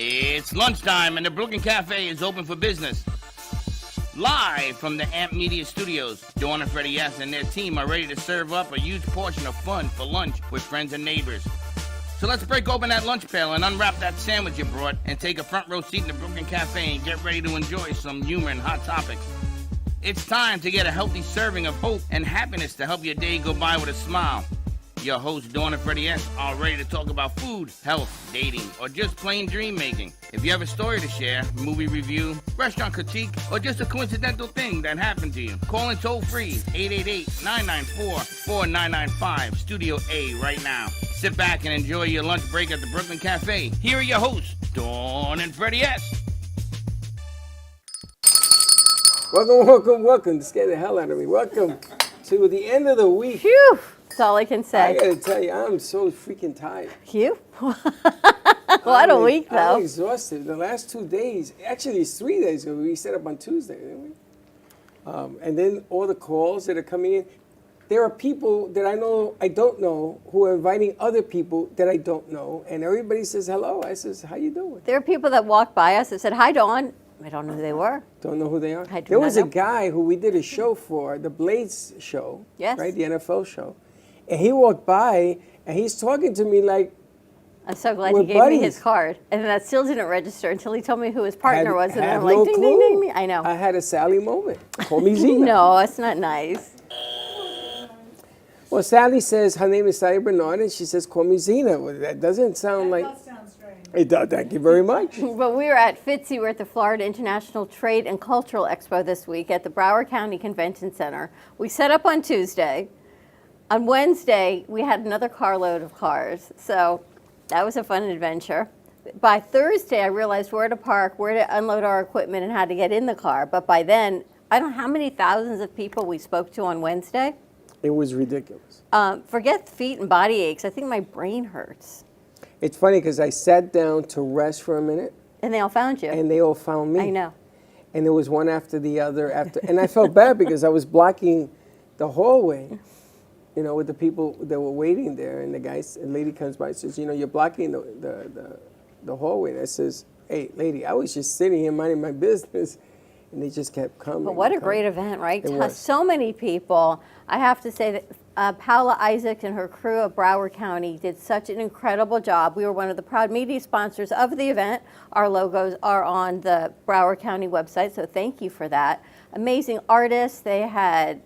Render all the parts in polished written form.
It's lunchtime and the Brooklyn Cafe is open for business. Live from the Amp Media Studios, Dawn and Freddie S. and their team are ready to serve up a huge portion of fun for lunch with friends and neighbors. So let's break open that lunch pail and unwrap that sandwich you brought and take a front row seat in the Brooklyn Cafe and get ready to enjoy some humor and hot topics. It's time to get a healthy serving of hope and happiness to help your day go by with a smile. Your hosts, Dawn and Freddie S., are ready to talk about food, health, dating, or just plain dream making. If you have a story to share, movie review, restaurant critique, or just a coincidental thing that happened to you, call in toll free 888-994-4995, Studio A right now. Sit back and enjoy your lunch break at the Brooklyn Cafe. Here are your hosts, Dawn and Freddie S. Welcome. Scared the hell out of me. Welcome to the end of the week. Phew. That's all I can say. I gotta tell you, I'm so freaking tired. You? What a week, though. I'm exhausted. The last 2 days, actually it's 3 days ago, we set up on Tuesday, didn't we? And then all the calls that are coming in. There are people that I don't know, who are inviting other people that I don't know, and everybody says hello. I says, how you doing? There are people that walked by us and said, hi, Dawn. I don't know who they were. Don't know who they are? There was a guy who we did a show for, the Blades show, yes, right, the NFL show. And he walked by, and he's talking to me like, I'm so glad he gave me his card. And that still didn't register until he told me who his partner was. And I'm like, no ding, clue. ding, ding. I know. I had a Sally moment. Call me Zena. No, that's not nice. Well, Sally says her name is Sally Bernard, and she says, call me Zena. Well, that doesn't sound like... That does sound strange. It does. Thank you very much. But we were at FITSE. We're at the Florida International Trade and Cultural Expo this week at the Broward County Convention Center. We set up on Tuesday. On Wednesday, we had another carload of cars, so that was a fun adventure. By Thursday, I realized where to park, where to unload our equipment, and how to get in the car. But by then, I don't know how many thousands of people we spoke to on Wednesday. It was ridiculous. Forget feet and body aches. I think my brain hurts. It's funny because I sat down to rest for a minute. And they all found you. And they all found me. I know. And it was one after the other. And I felt bad because I was blocking the hallway, you know, with the people that were waiting there. And a lady comes by and says, you know, you're blocking the hallway. And I says, hey, lady, I was just sitting here minding my business. And they just kept coming. But what a great event, right? It was. So many people. I have to say that Paula Isaacs and her crew of Broward County did such an incredible job. We were one of the proud media sponsors of the event. Our logos are on the Broward County website, so thank you for that. Amazing artists. They had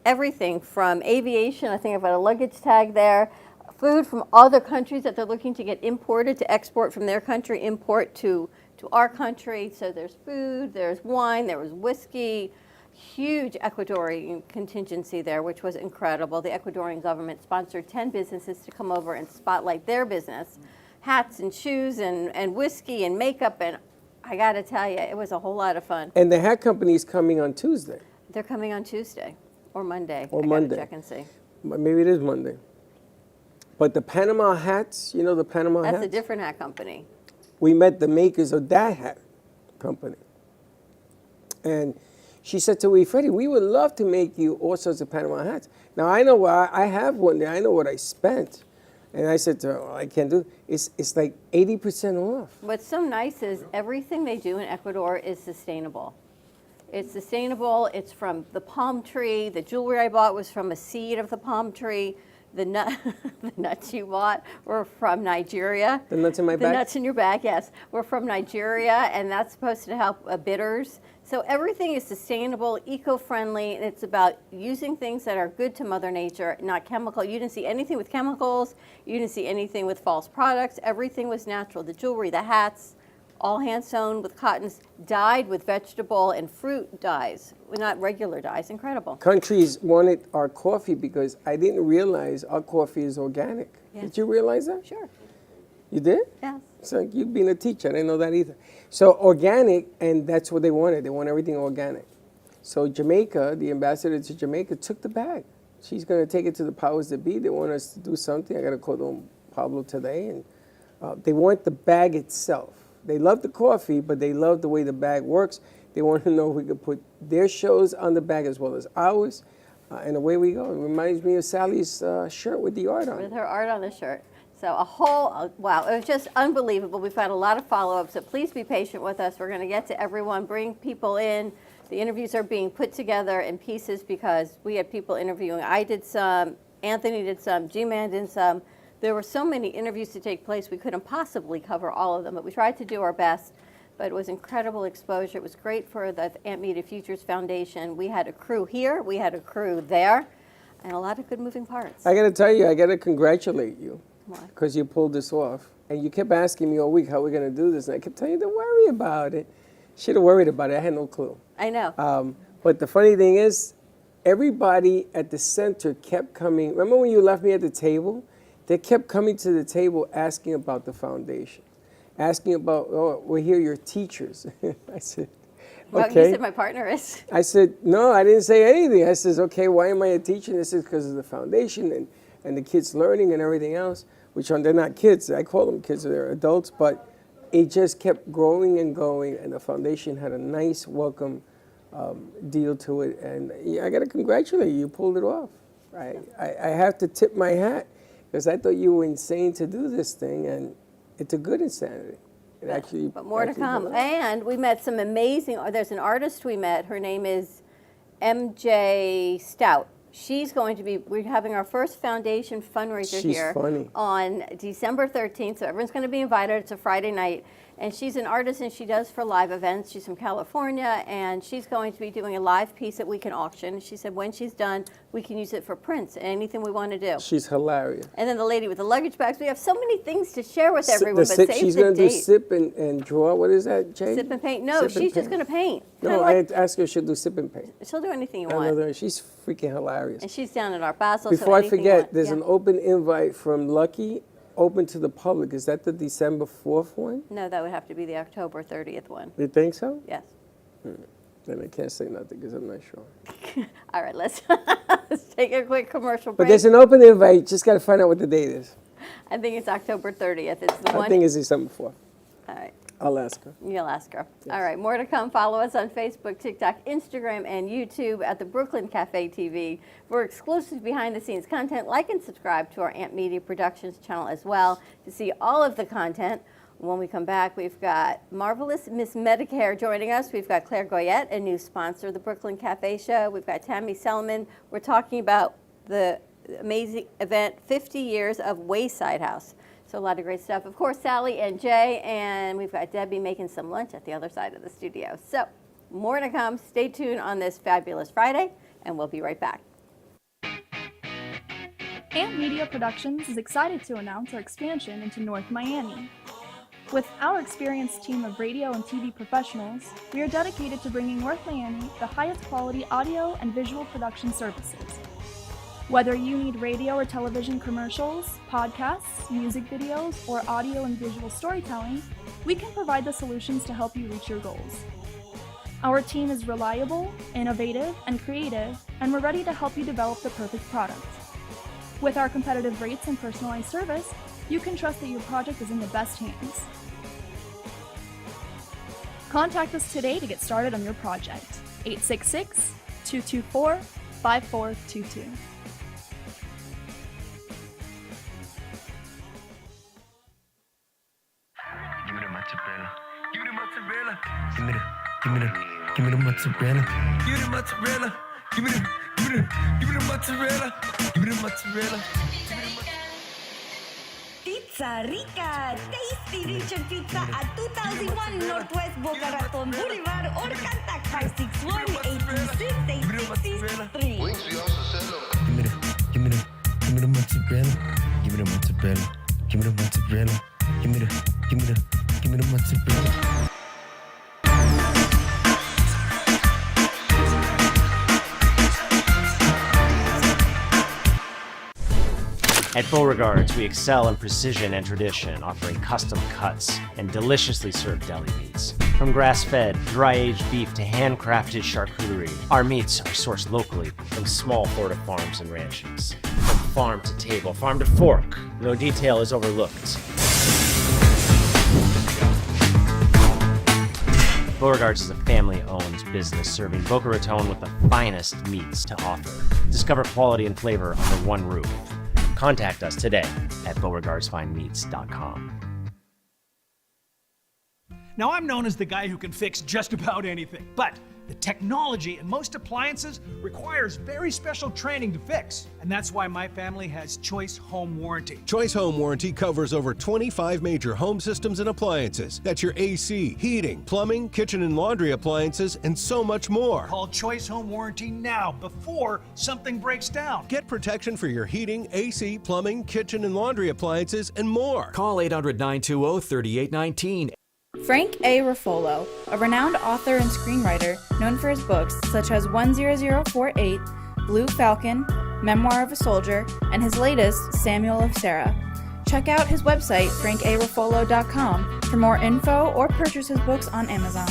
everything from aviation. I think I've got a luggage tag there. Food from other countries that they're looking to get imported to export from their country, import to our country. So there's food, there's wine, there was whiskey, huge Ecuadorian contingency there, which was incredible. The Ecuadorian government sponsored 10 businesses to come over and spotlight their business. Hats and shoes and whiskey and makeup, and I gotta tell you, it was a whole lot of fun. And the hat company is coming on Tuesday. They're coming on Tuesday or Monday. Or I Monday. gotta check and see. Maybe it is Monday. But the Panama hats, you know the Panama hats? That's a different hat company. We met the makers of that hat company. And she said to me, Freddie, we would love to make you all sorts of Panama hats. Now, I know why I have one there. I know what I spent. And I said to her, well, I can't do it. It's like 80% off. What's so nice is everything they do in Ecuador is sustainable. It's sustainable. It's from the palm tree. The jewelry I bought was from a seed of the palm tree. The nuts you bought were from Nigeria. The nuts in my bag? The nuts in your bag, yes, were from Nigeria, and that's supposed to help bitters. So everything is sustainable, eco-friendly, and it's about using things that are good to Mother Nature, not chemical. You didn't see anything with chemicals. You didn't see anything with false products. Everything was natural. The jewelry, the hats, all hand-sewn with cottons, dyed with vegetable and fruit dyes, not regular dyes. Incredible. Countries wanted our coffee because I didn't realize our coffee is organic. Yeah. Did you realize that? Sure. You did? Yes. So you being a teacher, I didn't know that either. So organic, and that's what they wanted. They want everything organic. So Jamaica, the ambassador to Jamaica, took the bag. She's going to take it to the powers that be. They want us to do something. I got to call Don Pablo today. And they want the bag itself. They love the coffee, but they love the way the bag works. They want to know if we could put their shows on the bag as well as ours. And away we go. It reminds me of Sally's shirt with the art on it. With her art on the shirt. So wow, it was just unbelievable. We've had a lot of follow-ups, so please be patient with us. We're going to get to everyone, bring people in. The interviews are being put together in pieces because we had people interviewing. I did some, Anthony did some, G-Man did some. There were so many interviews to take place, we couldn't possibly cover all of them, but we tried to do our best. But it was incredible exposure. It was great for the Amp Media Futures Foundation. We had a crew here, we had a crew there, and a lot of good moving parts. I got to tell you, I got to congratulate you. Why? Because you pulled this off. And you kept asking me all week how we're going to do this. And I kept telling you, don't worry about it. Should have worried about it. I had no clue. I know. But the funny thing is, everybody at the center kept coming. Remember when you left me at the table? They kept coming to the table asking about the foundation. Asking about, oh, we're here, your teachers. I said, Well, okay. you said my partner is. I said, no, I didn't say anything. I says, okay, why am I a teacher? And this is because of the foundation and the kids learning and everything else, which they're not kids. I call them kids, they're adults, but it just kept growing and going, and the foundation had a nice welcome deal to it. And yeah, I got to congratulate you. You pulled it off. I have to tip my hat because I thought you were insane to do this thing, and it's a good insanity. It actually, but more to actually come. did. And we met some amazing, there's an artist we met. Her name is MJ Stout. She's going to be, we're having our first foundation fundraiser She's here funny. on December 13th. So everyone's going to be invited. It's a Friday night. And she's an artist and she does for live events. She's from California and she's going to be doing a live piece that we can auction. She said when she's done, we can use it for prints and anything we want to do. She's hilarious. And then the lady with the luggage bags. We have so many things to share with everyone, but save She's the going to do date. sip and draw. What is that, Jay? Sip and paint? No, Sip and she's just paint. going to paint. No, Kinda I like, asked her if she'll do sip and paint. she'll do anything you I want. know that. She's freaking hilarious. And she's down at Art Basel. Before so I anything you forget, want. there's Yeah. an open invite from Lucky, open to the public. Is that the December 4th one? No, that would have to be the October 30th one. You think so? Yes. Then I can't say nothing because I'm not sure. All right, let's take a quick commercial But break. there's an open invite. Just got to find out what the date is. I think it's October 30th. It's the I one. think it's December 4th. All right. I'll ask her. You'll ask her. All right, more to come. Follow us on Facebook, TikTok, Instagram, and YouTube at the Brooklyn Cafe TV. For exclusive behind-the-scenes content, like and subscribe to our Amp Media Productions channel as well to see all of the content. When we come back, we've got marvelous Miss Medicare joining us. We've got Claire Goyette, a new sponsor of the Brooklyn Cafe Show. We've got Tammy Selman. We're talking about the amazing event, 50 Years of Wayside House. So a lot of great stuff. Of course, Sally and Jay, and we've got Debbie making some lunch at the other side of the studio. So more to come. Stay tuned on this fabulous Friday, and we'll be right back. Amp Media Productions is excited to announce our expansion into North Miami. With our experienced team of radio and TV professionals, we are dedicated to bringing North Miami the highest quality audio and visual production services. Whether you need radio or television commercials, podcasts, music videos, or audio and visual storytelling, we can provide the solutions to help you reach your goals. Our team is reliable, innovative, and creative, and we're ready to help you develop the perfect product. With our competitive rates and personalized service, you can trust that your project is in the best hands. Contact us today to get started on your project. 866-224-5422. Give me the mozzarella. Give me the mozzarella. Give me the mozzarella. Give me the mozzarella. Pizza Rica, Tasty Richard Pizza at 2001 Northwest Boca Raton Boulevard or contact 561-826-8663. Give me the mozzarella. Give me the mozzarella. Give me the mozzarella. Give me the mozzarella. At Beauregards, we excel in precision and tradition, offering custom cuts and deliciously served deli meats. From grass-fed, dry-aged beef to handcrafted charcuterie, our meats are sourced locally from small Florida farms and ranches. From farm to table, farm to fork, no detail is overlooked. Beauregards is a family-owned business serving Boca Raton with the finest meats to offer. Discover quality and flavor under one roof. Contact us today at beauregardsfinemeats.com. Now, I'm known as the guy who can fix just about anything, but the technology in most appliances requires very special training to fix. And that's why my family has Choice Home Warranty. Choice Home Warranty covers over 25 major home systems and appliances. That's your AC, heating, plumbing, kitchen and laundry appliances, and so much more. Call Choice Home Warranty now before something breaks down. Get protection for your heating, AC, plumbing, kitchen and laundry appliances, and more. Call 800-920-3819. Frank A. Ruffolo, a renowned author and screenwriter known for his books such as 10048, Blue Falcon, Memoir of a Soldier, and his latest, Samuel of Sarah. Check out his website, frankaruffolo.com, for more info or purchase his books on Amazon.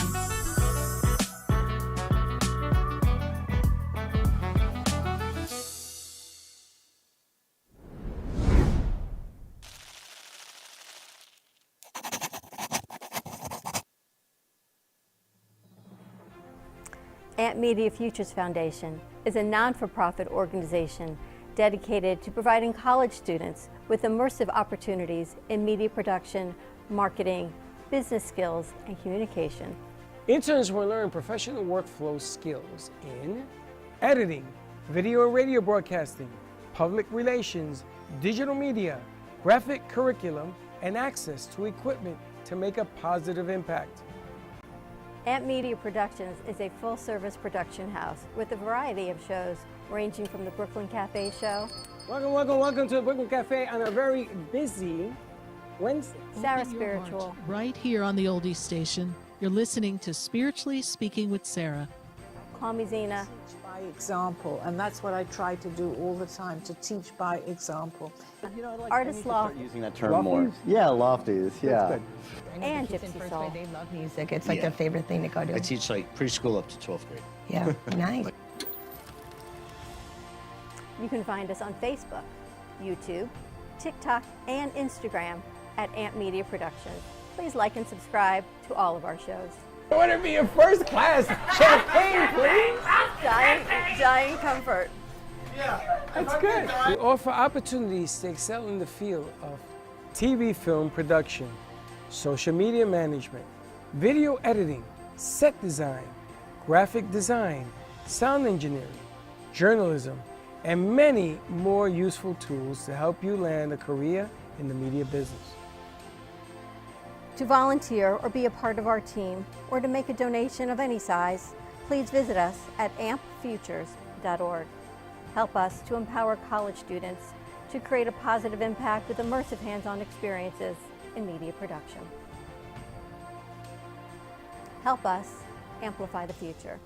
Amp Media Futures Foundation is a non-for-profit organization dedicated to providing college students with immersive opportunities in media production, marketing, business skills, and communication. Interns will learn professional workflow skills in editing, video and radio broadcasting, public relations, digital media, graphic curriculum, and access to equipment to make a positive impact. Amp Media Productions is a full-service production house with a variety of shows ranging from the Brooklyn Cafe show. Welcome to the Brooklyn Cafe on a very busy Wednesday. Sarah Spiritual. Right here on the Oldies Station, you're listening to Spiritually Speaking with Sarah. Call me Zena. Teach by example, and that's what I try to do all the time, to teach by example. Artist Loft. Using that term more. Yeah, lofties, yeah. And Gypsy Soul. They love music. It's like their favorite thing to go to. I teach like preschool up to 12th grade. Yeah, nice. You can find us on Facebook, YouTube, TikTok, and Instagram at Amp Media Productions. Please like and subscribe to all of our shows. I want to be a first class champagne, please. Giant comfort. Yeah, that's good. We offer opportunities to excel in the field of TV film production, social media management, video editing, set design, graphic design, sound engineering, journalism, and many more useful tools to help you land a career in the media business. To volunteer or be a part of our team, or to make a donation of any size, please visit us at ampfutures.org. Help us to empower college students to create a positive impact with immersive hands-on experiences in media production. Help us amplify the future.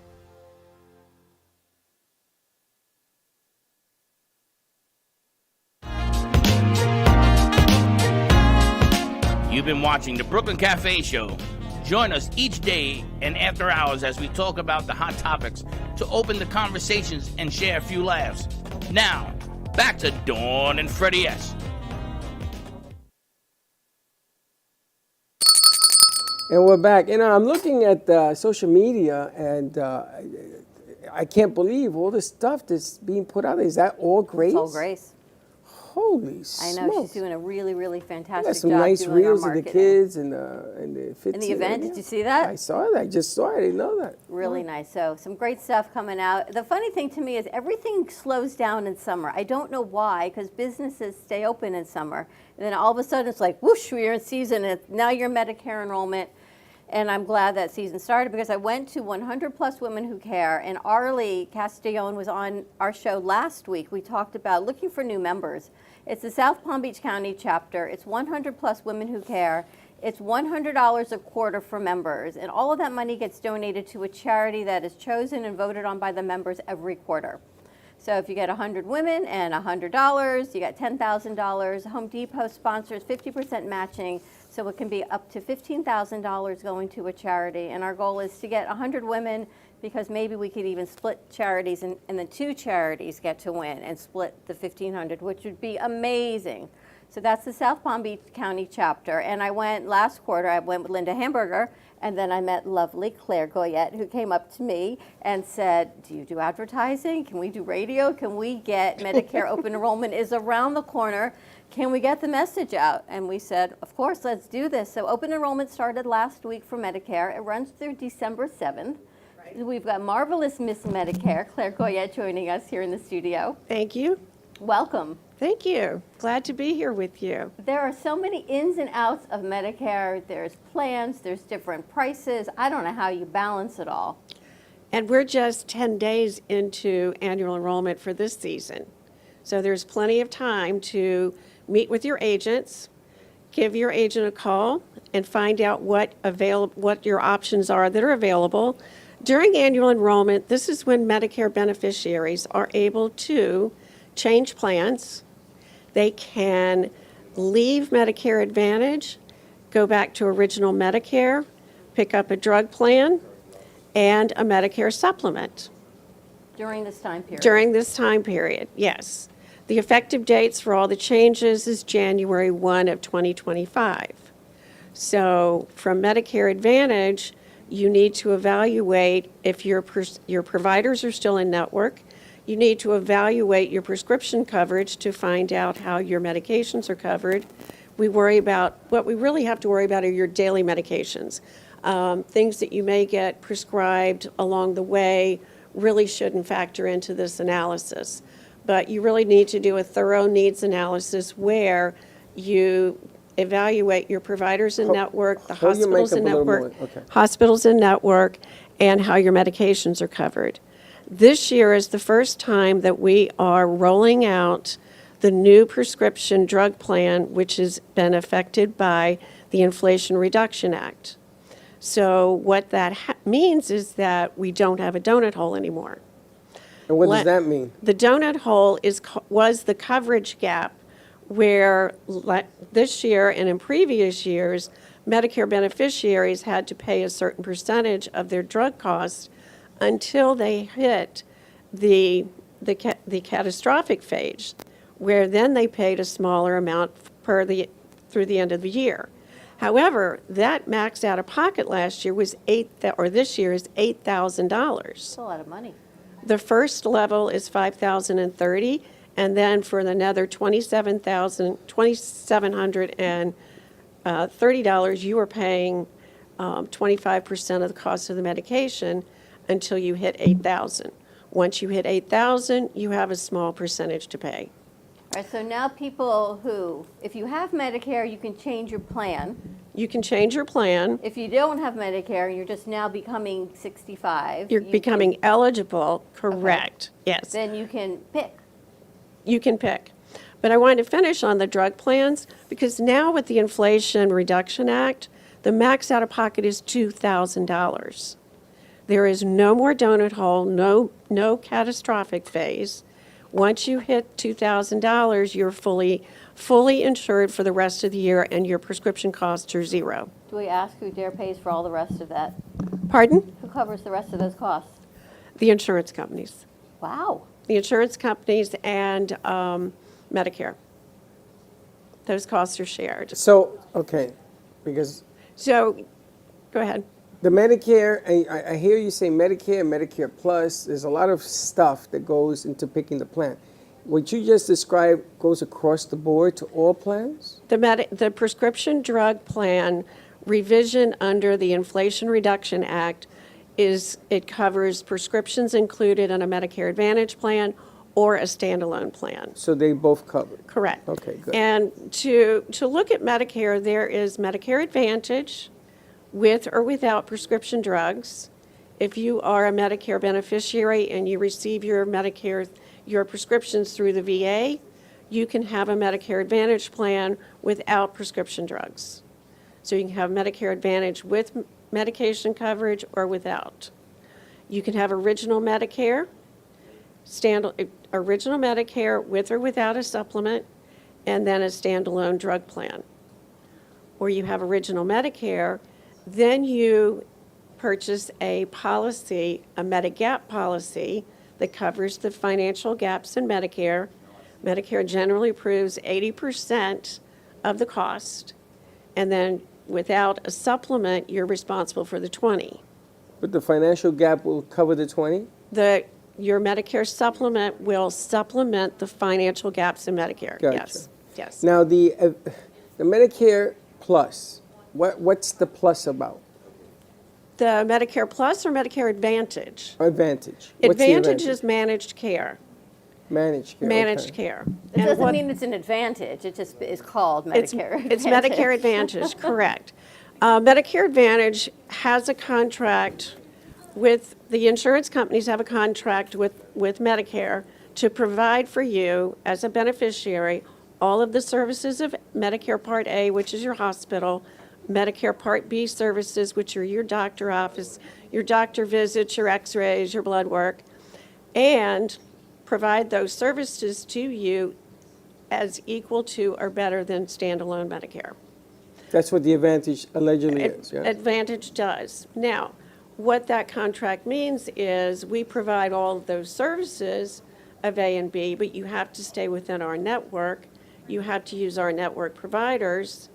You've been watching the Brooklyn Cafe Show. Join us each day and after hours as we talk about the hot topics to open the conversations and share a few laughs. Now, back to Dawn and Freddie S. And we're back. I'm looking at social media, and I can't believe all the stuff that's being put out. Is that all Grace? It's all Grace. Holy I know, smokes. she's doing a really, really fantastic Got some job nice doing our reels of the marketing. kids and the fits. In the event, did you see that? I saw it. I just saw it. I didn't know that. Really nice. So some great stuff coming out. The funny thing to me is everything slows down in summer. I don't know why, because businesses stay open in summer. And then all of a sudden it's like, whoosh, we're in season. And now you're Medicare enrollment. And I'm glad that season started because I went to 100 Plus Women Who Care, and Arlie Castellon was on our show last week. We talked about looking for new members. It's the South Palm Beach County chapter. It's 100 Plus Women Who Care. It's $100 a quarter for members, and all of that money gets donated to a charity that is chosen and voted on by the members every quarter. So if you get 100 women and $100, you get $10,000. Home Depot sponsors 50% matching, so it can be up to $15,000 going to a charity. And our goal is to get 100 women because maybe we could even split charities and the two charities get to win and split the $1,500, which would be amazing. So that's the South Palm Beach County chapter. And I went last quarter, I went with Linda Hamburger, and then I met lovely Claire Goyette, who came up to me and said, do you do advertising? Can we do radio? Can we get Medicare open enrollment is around the corner. Can we get the message out? And we said, of course, let's do this. So open enrollment started last week for Medicare. It runs through December 7th. Right. We've got marvelous Miss Medicare, Claire Goyette, joining us here in the studio. Thank you. Welcome. Thank you. Glad to be here with you. There are so many ins and outs of Medicare. There's plans, there's different prices. I don't know how you balance it all. And we're just 10 days into annual enrollment for this season. So there's plenty of time to meet with your agents, give your agent a call, and find out what your options are that are available. During annual enrollment, this is when Medicare beneficiaries are able to change plans. They can leave Medicare Advantage, go back to original Medicare, pick up a drug plan, and a Medicare supplement. During this time period? During this time period, yes. The effective dates for all the changes is January 1 of 2025. So from Medicare Advantage, you need to evaluate if your providers are still in network. You need to evaluate your prescription coverage to find out how your medications are covered. What we really have to worry about are your daily medications. Things that you may get prescribed along the way really shouldn't factor into this analysis. But you really need to do a thorough needs analysis where you evaluate your providers in network, the hospitals in network, hospitals in network, and how your medications are covered. This year is the first time that we are rolling out the new prescription drug plan, which has been affected by the Inflation Reduction Act. So what that means is that we don't have a donut hole anymore. And what does that mean? The donut hole was the coverage gap where this year and in previous years, Medicare beneficiaries had to pay a certain percentage of their drug costs until they hit the catastrophic phase, where then they paid a smaller amount through the end of the year. However, that max out of pocket last year was this year is $8,000. That's a lot of money. The first level is $5,030, and then for another $2,730, you are paying 25% of the cost of the medication until you hit $8,000. Once you hit $8,000, you have a small percentage to pay. All right, so now people who, if you have Medicare, you can change your plan. You can change your plan. If you don't have Medicare, you're just now becoming 65. You're becoming eligible, correct, okay. Yes. Then you can pick. You can pick. But I wanted to finish on the drug plans because now with the Inflation Reduction Act, the max out of pocket is $2,000. There is no more donut hole, no catastrophic phase. Once you hit $2,000, you're fully insured for the rest of the year, and your prescription costs are zero. Do we ask who dare pays for all the rest of that? Pardon? Who covers the rest of those costs? The insurance companies. Wow. The insurance companies and Medicare. Those costs are shared. So, okay, because... So, go ahead. The Medicare, I hear you say Medicare, Medicare Plus, there's a lot of stuff that goes into picking the plan. What you just described goes across the board to all plans? The prescription drug plan revision under the Inflation Reduction Act it covers prescriptions included in a Medicare Advantage plan or a standalone plan. So they both cover? Correct. Okay, good. And to look at Medicare, there is Medicare Advantage, with or without prescription drugs. If you are a Medicare beneficiary and you receive your prescriptions through the VA, you can have a Medicare Advantage plan without prescription drugs. So you can have Medicare Advantage with medication coverage or without. You can have original Medicare with or without a supplement, and then a standalone drug plan. Or you have original Medicare, then you purchase a policy, a Medigap policy, that covers the financial gaps in Medicare. Medicare generally approves 80% of the cost, and then without a supplement, you're responsible for the 20. But the financial gap will cover the 20? Your Medicare supplement will supplement the financial gaps in Medicare. Gotcha. Yes. Yes. Now, the Medicare Plus, what's the plus about? The Medicare Plus or Medicare Advantage? Advantage. What's the Advantage is managed care. Managed care. Managed okay. care. It doesn't mean it's an advantage. It just is called Medicare Advantage. It's Medicare Advantage, correct. Medicare Advantage has a contract with, the insurance companies have a contract with Medicare to provide for you as a beneficiary all of the services of Medicare Part A, which is your hospital, Medicare Part B services, which are your doctor office, your doctor visits, your x-rays, your blood work, and provide those services to you as equal to or better than standalone Medicare. That's what the Advantage allegedly is, yeah? Advantage does. Now, what that contract means is we provide all of those services of A and B, but you have to stay within our network. You have to use our network providers,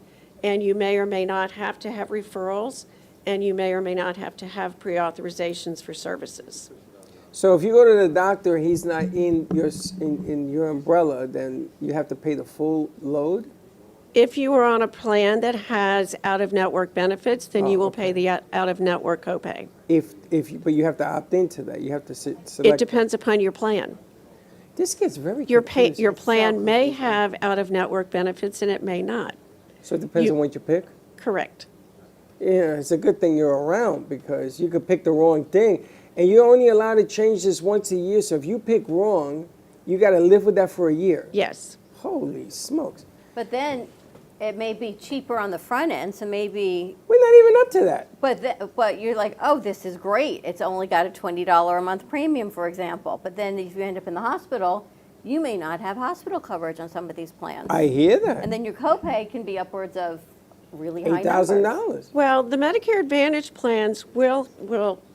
and you may or may not have to have referrals, and you may or may not have to have pre-authorizations for services. So if you go to the doctor, he's not in your umbrella, then you have to pay the full load? If you are on a plan that has out-of-network benefits, then you will okay. pay the out-of-network copay. But you have to opt into that. You have to select. It depends upon your plan. This gets very Your confusing. plan may have out-of-network benefits and it may not. So it depends on what you pick? Correct. Yeah, it's a good thing you're around because you could pick the wrong thing. And you're only allowed to change this once a year. So if you pick wrong, you got to live with that for a year. Yes. Holy smokes. But then it may be cheaper on the front end, so maybe... We're not even up to that. But you're like, oh, this is great. It's only got a $20 a month premium, for example. But then if you end up in the hospital, you may not have hospital coverage on some of these plans. I hear that. And then your copay can be upwards of really high numbers. $8,000. Well, the Medicare Advantage plans will,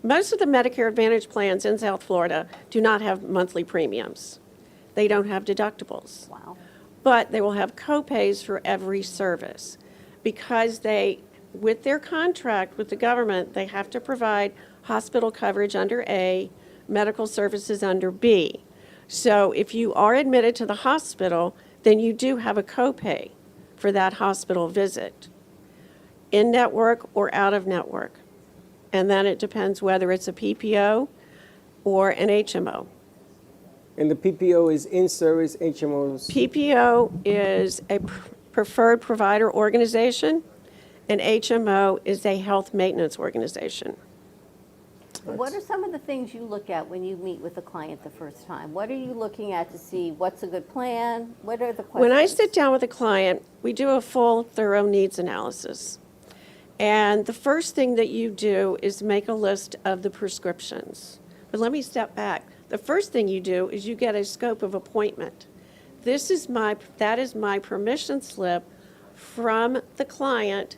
most of the Medicare Advantage plans in South Florida do not have monthly premiums. They don't have deductibles. Wow. But they will have copays for every service because they, with their contract with the government, they have to provide hospital coverage under A, medical services under B. So if you are admitted to the hospital, then you do have a copay for that hospital visit, in network or out of network. And then it depends whether it's a PPO or an HMO. And the PPO is in-service, HMOs? PPO is a preferred provider organization, and HMO is a health maintenance organization. What are some of the things you look at when you meet with a client the first time? What are you looking at to see what's a good plan? What are the questions? When I sit down with a client, we do a full, thorough needs analysis. And the first thing that you do is make a list of the prescriptions. But let me step back. The first thing you do is you get a scope of appointment. That is my permission slip from the client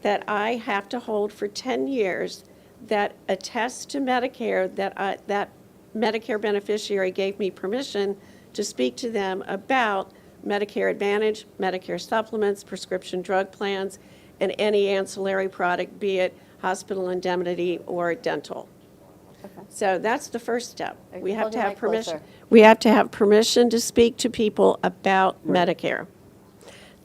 that I have to hold for 10 years that attests to Medicare that that Medicare beneficiary gave me permission to speak to them about Medicare Advantage, Medicare supplements, prescription drug plans, and any ancillary product, be it hospital indemnity or dental. Okay. So that's the first step. We have Hold to your have mic closer. permission. We have to have permission to speak to people about Medicare.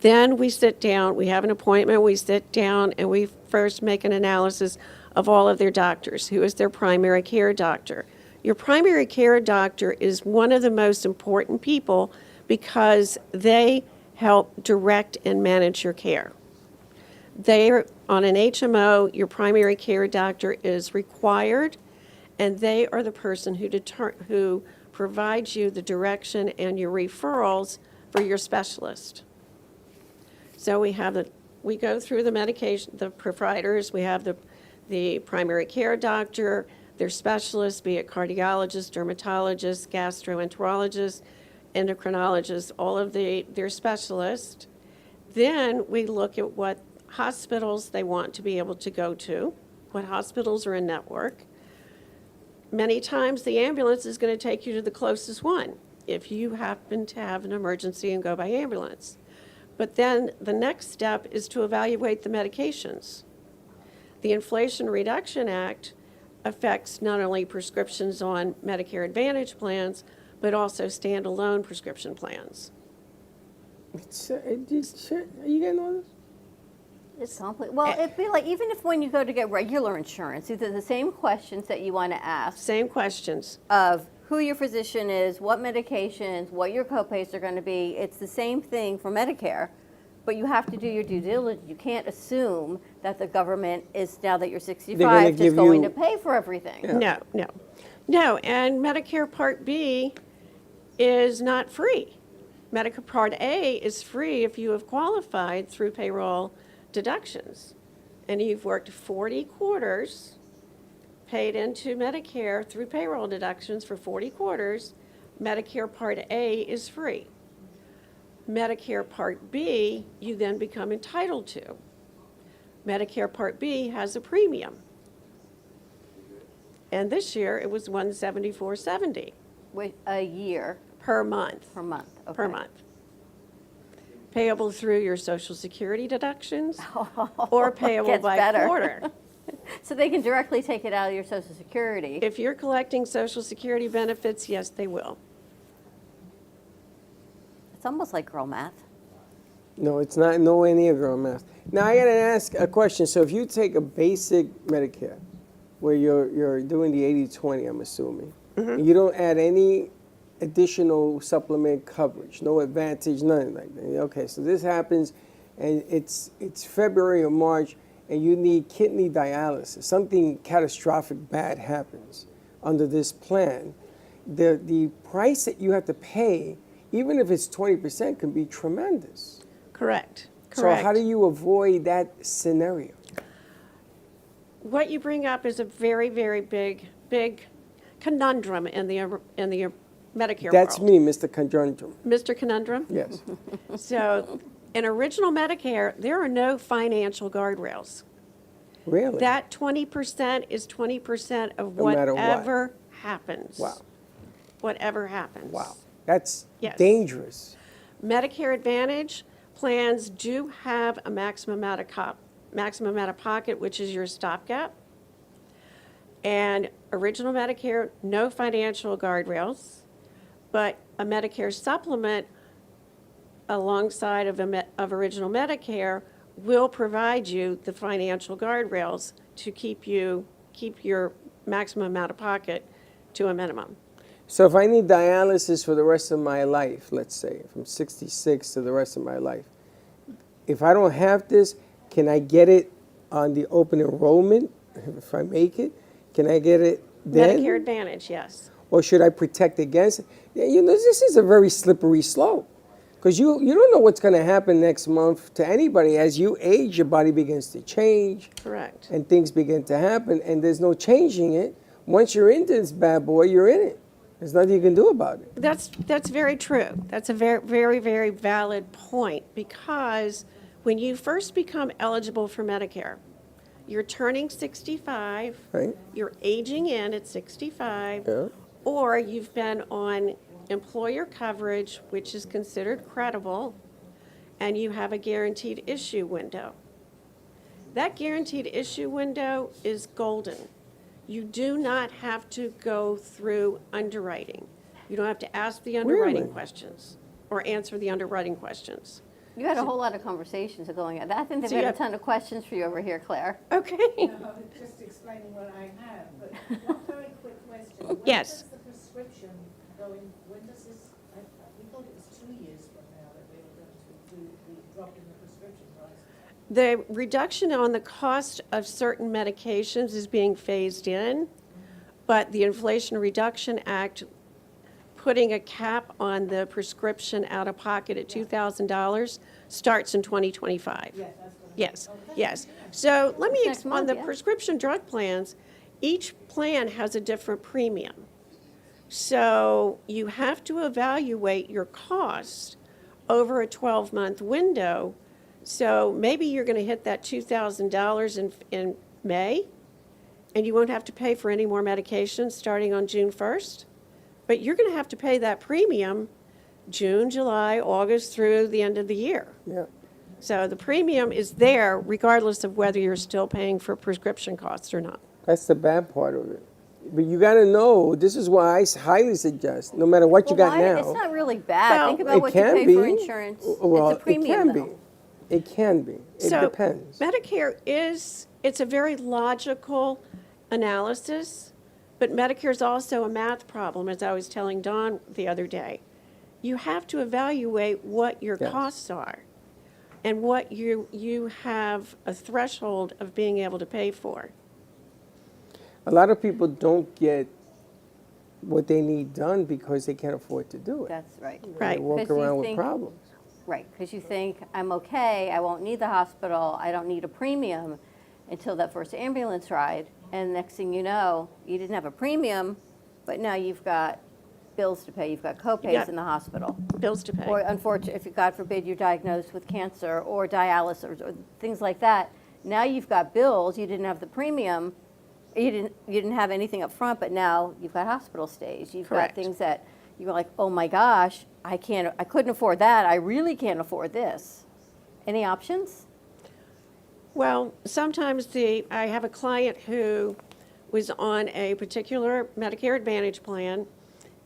Then we sit down, we have an appointment, we sit down, and we first make an analysis of all of their doctors. Who is their primary care doctor? Your primary care doctor is one of the most important people because they help direct and manage your care. They're on an HMO, your primary care doctor is required, and they are the person who provides you the direction and your referrals for your specialist. So we go through the medication, the providers, we have the primary care doctor, their specialists, be it cardiologists, dermatologists, gastroenterologists, endocrinologists, all of their specialists. Then we look at what hospitals they want to be able to go to. what hospitals are in network. Many times the ambulance is going to take you to the closest one if you happen to have an emergency and go by ambulance. But then the next step is to evaluate the medications. The Inflation Reduction Act affects not only prescriptions on Medicare Advantage plans, but also standalone prescription plans. Are you getting all this? It's complicated. Well, it'd be like, even if when you go to get regular insurance, these are the same questions that you want to ask. Same questions. Of who your physician is, what medications, what your copays are going to be. It's the same thing for Medicare, but you have to do your due diligence. You can't assume that the government is, now that you're 65, just going to pay for everything. Yeah. No, and Medicare Part B is not free. Medicare Part A is free if you have qualified through payroll deductions. And you've worked 40 quarters, paid into Medicare through payroll deductions for 40 quarters, Medicare Part A is free. Medicare Part B, you then become entitled to. Medicare Part B has a premium. And this year it was $174.70. Wait, a year? Per month. Per month, okay. Per month. Payable through your Social Security deductions or payable Gets by better. quarter. So they can directly take it out of your Social Security. If you're collecting Social Security benefits, yes, they will. It's almost like girl math. No, it's not nowhere near girl math. Now I gotta ask a question. So if you take a basic Medicare, where you're doing the 80-20, I'm assuming, and you don't add any additional supplement coverage, no advantage, nothing like that. Okay, so this happens, and it's February or March, and you need kidney dialysis. Something catastrophic bad happens under this plan. The price that you have to pay, even if it's 20%, can be tremendous. Correct. So how do you avoid that scenario? What you bring up is a very, very big conundrum in the Medicare That's world. me, Mr. Conundrum. Mr. Conundrum? Yes. So in original Medicare, there are no financial guardrails. Really? That 20% is 20% of No matter what. whatever happens. Wow. Whatever happens. Wow. That's Yes. dangerous. Medicare Advantage plans do have a maximum out of pocket, which is your stopgap. And original Medicare, no financial guardrails, but a Medicare supplement alongside of original Medicare will provide you the financial guardrails to keep your maximum out of pocket to a minimum. So if I need dialysis for the rest of my life, let's say from 66 to the rest of my life, if I don't have this, can I get it on the open enrollment if I make it? Can I get it then? Medicare Advantage, yes. Or should I protect against it? Yeah, you know, this is a very slippery slope. Because you don't know what's going to happen next month to anybody. As you age, your body begins to change. Correct. And things begin to happen, and there's no changing it. Once you're into this bad boy, you're in it. There's nothing you can do about it. That's very true. That's a very, very, very valid point, because when you first become eligible for Medicare, you're turning 65, Right? you're aging in at 65, Yeah. or you've been on employer coverage, which is considered credible, and you have a guaranteed issue window. That guaranteed issue window is golden. You do not have to go through underwriting. You don't have to ask the underwriting Really? questions or answer the underwriting questions. You had a whole lot of conversations going on. I think they've So you got a have- ton of questions for you over here, Claire. Okay. Just explaining what I have, but one very quick question. When Yes. does the prescription go in, when does this, we thought it was 2 years from now that they were going to do the drop in the prescription prices. The reduction on the cost of certain medications is being phased in, but the Inflation Reduction Act, putting a cap on the prescription out-of-pocket at $2,000 starts in 2025. Yes, yes. So let me, Next on month, the yeah. prescription drug plans, each plan has a different premium. So you have to evaluate your cost over a 12-month window. So maybe you're going to hit that $2,000 in May, and you won't have to pay for any more medications starting on June 1st. But you're going to have to pay that premium June, July, August through the end of the year. Yeah. So the premium is there regardless of whether you're still paying for prescription costs or not. That's the bad part of it. But you got to know, this is why I highly suggest, no matter what you got now. It's not really bad. Well, Think about it what you can pay be. for insurance. Well, it's a premium, it can though. be. It can be. It So depends. Medicare it's a very logical analysis, but Medicare is also a math problem, as I was telling Dawn the other day. You have to evaluate what your Yes. costs are and what you have a threshold of being able to pay for. A lot of people don't get what they need done because they can't afford to do it. That's right. They walk 'Cause you around with think- problems. Right, because you think, I'm okay, I won't need the hospital, I don't need a premium until that first ambulance ride. And next thing you know, you didn't have a premium, but now you've got bills to pay, you've got co-pays got in the hospital. Bills to pay. Or unfortunately, if God forbid you're diagnosed with cancer or dialysis or things like that, now you've got bills, you didn't have the premium, you didn't have anything up front, but now you've got hospital stays. You've Correct. got things that you're like, oh my gosh, I couldn't afford that, I really can't afford this. Any options? Well, sometimes I have a client who was on a particular Medicare Advantage plan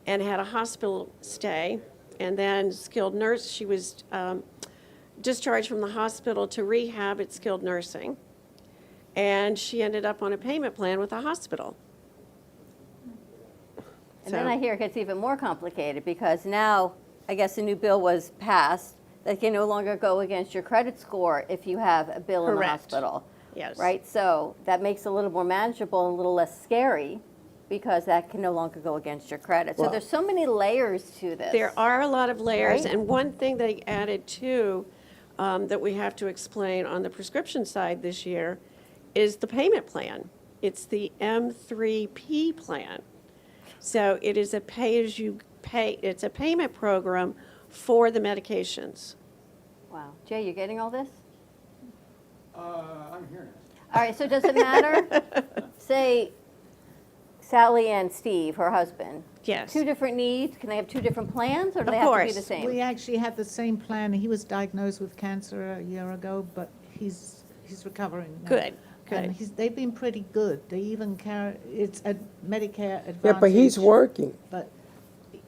and had a hospital stay, and then skilled nurse, she was discharged from the hospital to rehab at skilled nursing, and she ended up on a payment plan with the hospital. And then I hear it gets even more complicated because now, I guess a new bill was passed that can no longer go against your credit score if you have a bill in the Correct. hospital. Yes. Right? So that makes it a little more manageable and a little less scary because that can no longer go against your credit. So Well- there's so many layers to this. There are a lot of layers, Right. and one thing they added too, that we have to explain on the prescription side this year is the payment plan. It's the M3P plan. So it is a pay-as-you-pay, it's a payment program for the medications. Wow. Jay, you getting all this? I'm hearing it. All right, so does it matter? Say Sally and Steve, her husband. Yes. Two different needs? Can they have two different plans or do Of they have to be course. the same? We actually have the same plan. He was diagnosed with cancer a year ago, but he's recovering now. Good, And good. they've been pretty good. They even carry, it's a Medicare Advantage. Yeah, but he's working. But,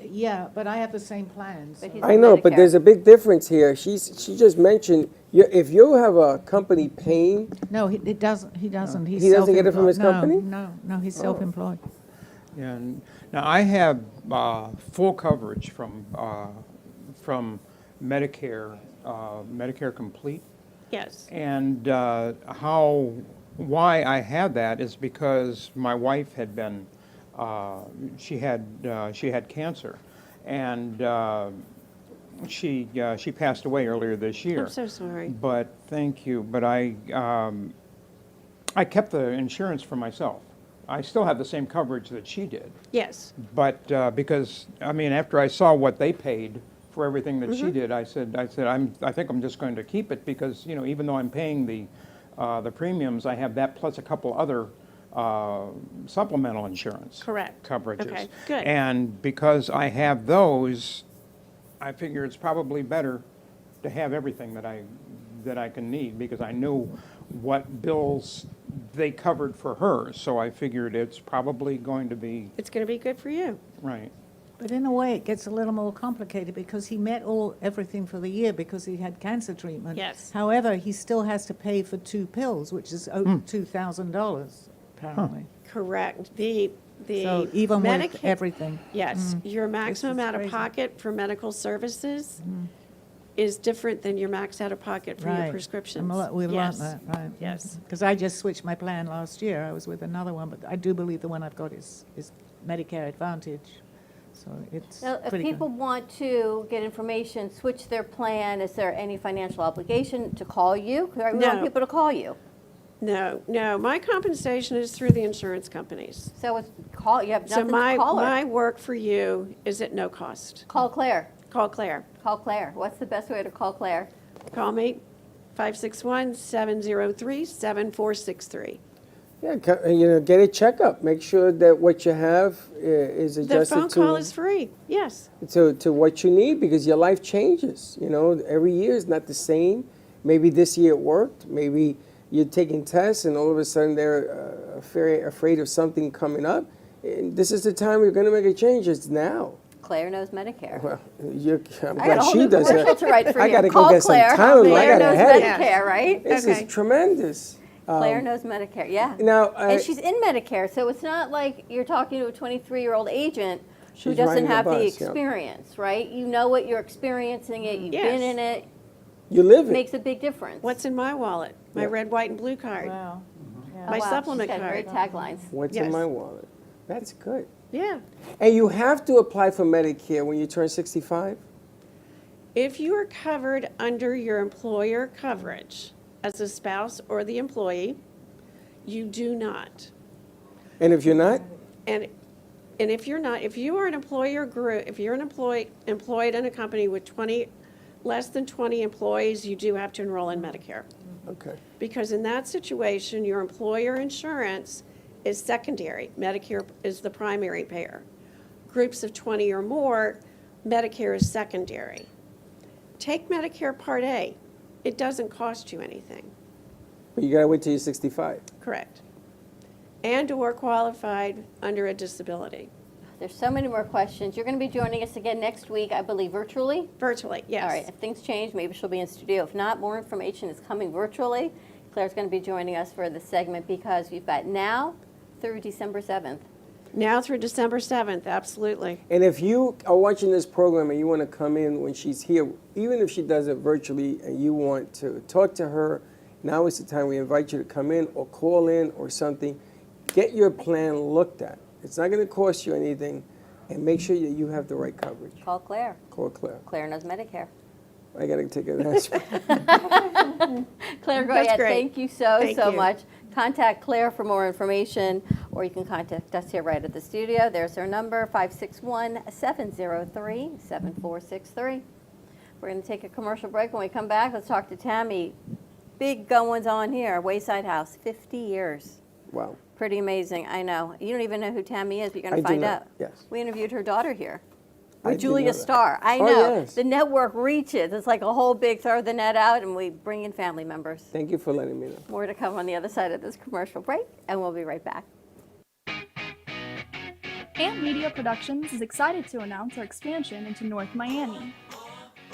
yeah, but I have the same plan. so- he's I know, but there's a big difference here. She just mentioned, if you have a company paying, No, he doesn't, he doesn't. He's He doesn't get it from his self-employed. company? No, he's self-employed. Yeah, and now I have full coverage from Medicare, Medicare Complete. Yes. And why I had that is because my wife had been, she had cancer, and she passed away earlier this year. I'm so sorry. But thank you. But I kept the insurance for myself. I still have the same coverage that she did. Yes. But because I mean, after I saw what they paid for everything that she Mhm. did, I said I think I'm just going to keep it because even though I'm paying the premiums, I have that plus a couple other supplemental insurance Correct. coverages. Okay, good. And because I have those, I figure it's probably better to have everything that I can need because I knew what bills they covered for her. So I figured it's probably going to be It's going to be good for you. right. But in a way, it gets a little more complicated because he met everything for the year because he had cancer treatment. Yes. However, he still has to pay for 2 pills, which is over $2,000, apparently. Correct. So even with Medicaid- everything. Yes, your This maximum is out of crazy. pocket for medical services is different than your max out of pocket for your Right. prescriptions. We learned Yes. that, right. Yes. Because I just switched my plan last year. I was with another one, but I do believe the one I've got is Medicare Advantage. So it's Now, if pretty people good. want to get information, switch their plan, is there any financial obligation to call you? 'Cause we want No. people to call you. No, my compensation is through the insurance companies. So it's you have So nothing to call her. my work for you is at no cost. Call Claire. Call Claire. Call Claire. What's the best way to call Claire? Call me, 561-703-7463. Yeah, get a checkup. Make sure that what you have is The adjusted phone call is free, yes. to what you need, because your life changes. Every year is not the same. Maybe this year it worked. Maybe you're taking tests and all of a sudden they're afraid of something coming up. And this is the time you're going to make a change. It's now. Claire knows Medicare. Well, I'm I got a glad whole she new does commercial that. to write for I you. got to Call go get Claire. some Tylenol. I Claire got knows a headache. Medicare, right? This is tremendous. Claire knows Medicare, yeah. Now, and she's in Medicare, so it's not like you're talking to a 23-year-old agent who She's doesn't riding the have the bus, yeah. experience, right? You know what you're experiencing it, you've Yes. been in it. You live it. Makes a big difference. What's in my wallet? My red, white, and blue card. Wow. My Oh, wow. supplement She's got card. great taglines. What's in my wallet? That's good. Yeah. And you have to apply for Medicare when you turn 65? If you are covered under your employer coverage as a spouse or the employee, you do not. And if you're not? And if you're not, if you are an employer group, if you're an employed in a company with less than 20 employees, you do have to enroll in Medicare. Okay. Because in that situation, your employer insurance is secondary. Medicare is the primary payer. Groups of 20 or more, Medicare is secondary. Take Medicare Part A. It doesn't cost you anything. But you got to wait till you're 65. Correct. And/or qualified under a disability. There's so many more questions. You're going to be joining us again next week, I believe, virtually? Virtually, yes. All right, if things change, maybe she'll be in studio. If not, more information is coming virtually. Claire's going to be joining us for this segment because we've got now through December 7th. Now through December 7th, absolutely. And if you are watching this program and you want to come in when she's here, even if she does it virtually and you want to talk to her, now is the time we invite you to come in or call in or something. Get your plan looked at. It's not going to cost you anything, and make sure that you have the right coverage. Call Claire. Call Claire. Claire knows Medicare. I got to take a nice Claire, go That's ahead. great. Thank you so Thank you. much. Contact Claire for more information, or you can contact us here right at the studio. There's our number, 561-703-7463. We're going to take a commercial break. When we come back, let's talk to Tammy. Big goings on here, Wayside House, 50 years. Wow. Pretty amazing, I know. You don't even know who Tammy is, but you're going I to do find not, out. yes. We interviewed her daughter here. I With did Julia know that. Starr. I Oh, know. yes. The network reaches. It's like a whole big throw the net out, and we bring in family members. Thank you for letting me know. More to come on the other side of this commercial break, and we'll be right back. Amp Media Productions is excited to announce our expansion into North Miami.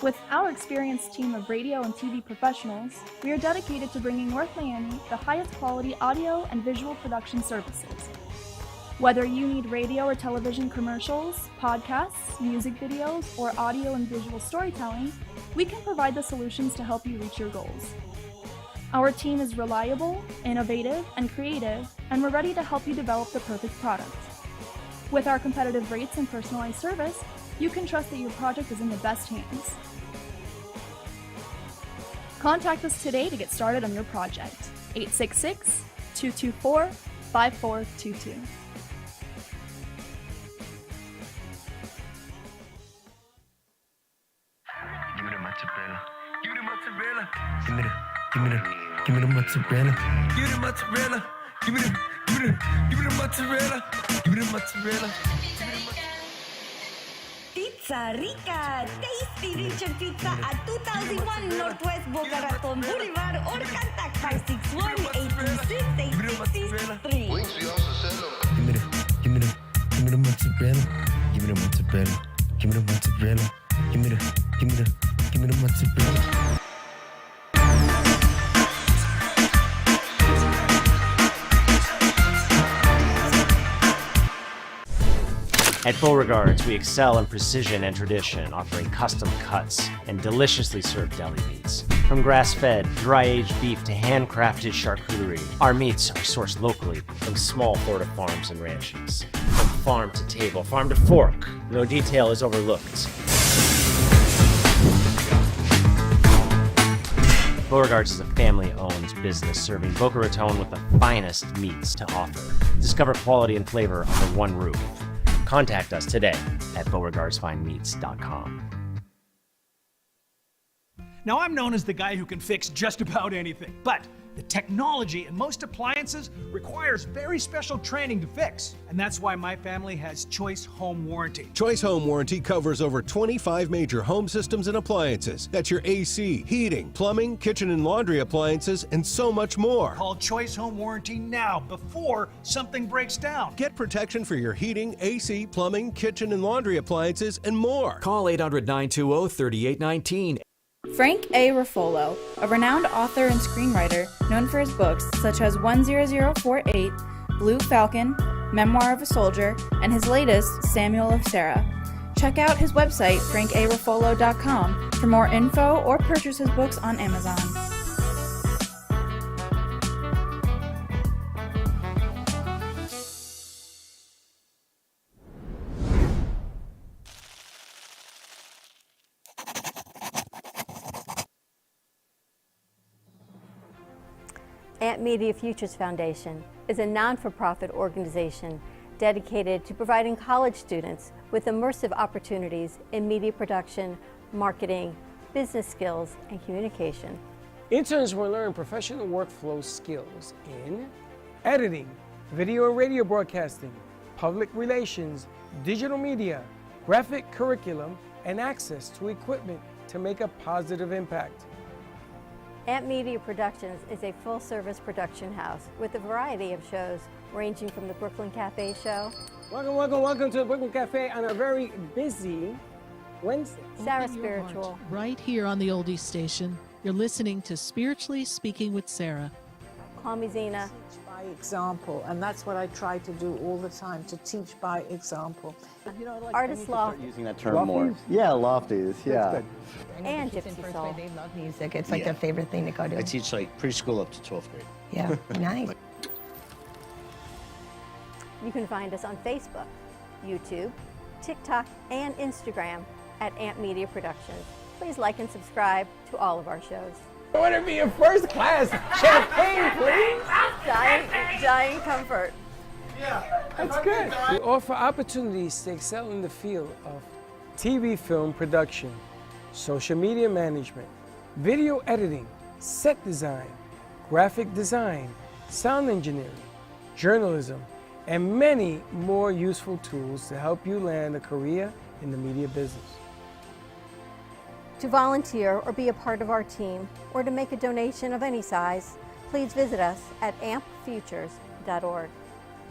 With our experienced team of radio and TV professionals, we are dedicated to bringing North Miami the highest quality audio and visual production services. Whether you need radio or television commercials, podcasts, music videos, or audio and visual storytelling, we can provide the solutions to help you reach your goals. Our team is reliable, innovative, and creative, and we're ready to help you develop the perfect product. With our competitive rates and personalized service, you can trust that your project is in the best hands. Contact us today to get started on your project. 866-224-5422. Give me the mozzarella. Give me the mozzarella. Give me the mozzarella. Give me the mozzarella. Give me the mozzarella. Give me the mozzarella. Pizza Rica, Tasty Rich and Pizza at 2001 Northwest Boca Raton Boulevard or contact 561-826-8663. Give me the mozzarella. Give me the mozzarella. Give me the mozzarella. Give me the mozzarella. At Beauregards, we excel in precision and tradition, offering custom cuts and deliciously served deli meats. From grass-fed, dry-aged beef to handcrafted charcuterie, our meats are sourced locally from small Florida farms and ranches. From farm to table, farm to fork, no detail is overlooked. Beauregards is a family-owned business serving Boca Raton with the finest meats to offer. Discover quality and flavor under one roof. Contact us today at BeauregardsFineMeats.com. Now, I'm known as the guy who can fix just about anything, but The technology in most appliances requires very special training to fix, and that's why my family has Choice Home Warranty. Choice Home Warranty covers over 25 major home systems and appliances. That's your AC, heating, plumbing, kitchen and laundry appliances, and so much more. Call Choice Home Warranty now before something breaks down. Get protection for your heating, AC, plumbing, kitchen and laundry appliances, and more. Call 800-920-3819. Frank A. Ruffolo, a renowned author and screenwriter known for his books such as 10048, Blue Falcon, Memoir of a Soldier, and his latest, Samuel of Sarah. Check out his website, frankaruffolo.com, for more info or purchase his books on Amazon. Amp Media Futures Foundation is a non-for-profit organization dedicated to providing college students with immersive opportunities in media production, marketing, business skills, and communication. Interns will learn professional workflow skills in editing, video and radio broadcasting, public relations, digital media, graphic curriculum, and access to equipment to make a positive impact. Amp Media Productions is a full-service production house with a variety of shows ranging from the Brooklyn Cafe show. Welcome to the Brooklyn Cafe on a very busy Wednesday. Sarah Open your heart. Spiritual. Right here on the Oldies Station. You're listening to Spiritually Speaking with Sarah. Call me Zena. Teach by example, and that's what I try to do all the time, to teach by example. You know, like, Artist Loft. using that term more. Yeah, lofties, yeah. And Kids in Gypsy first Soul. grade, they love music. It's like Yeah. their favorite thing to go to. I teach like preschool up to 12th grade. Yeah, nice. You can find us on Facebook, YouTube, TikTok, and Instagram at Amp Media Productions. Please like and subscribe to all of our shows. I want to be in first class. Champagne, please. Giant comfort. That's good. We offer opportunities to excel in the field of TV film production, social media management, video editing, set design, graphic design, sound engineering, journalism, and many more useful tools to help you land a career in the media business. To volunteer or be a part of our team, or to make a donation of any size, please visit us at ampfutures.org.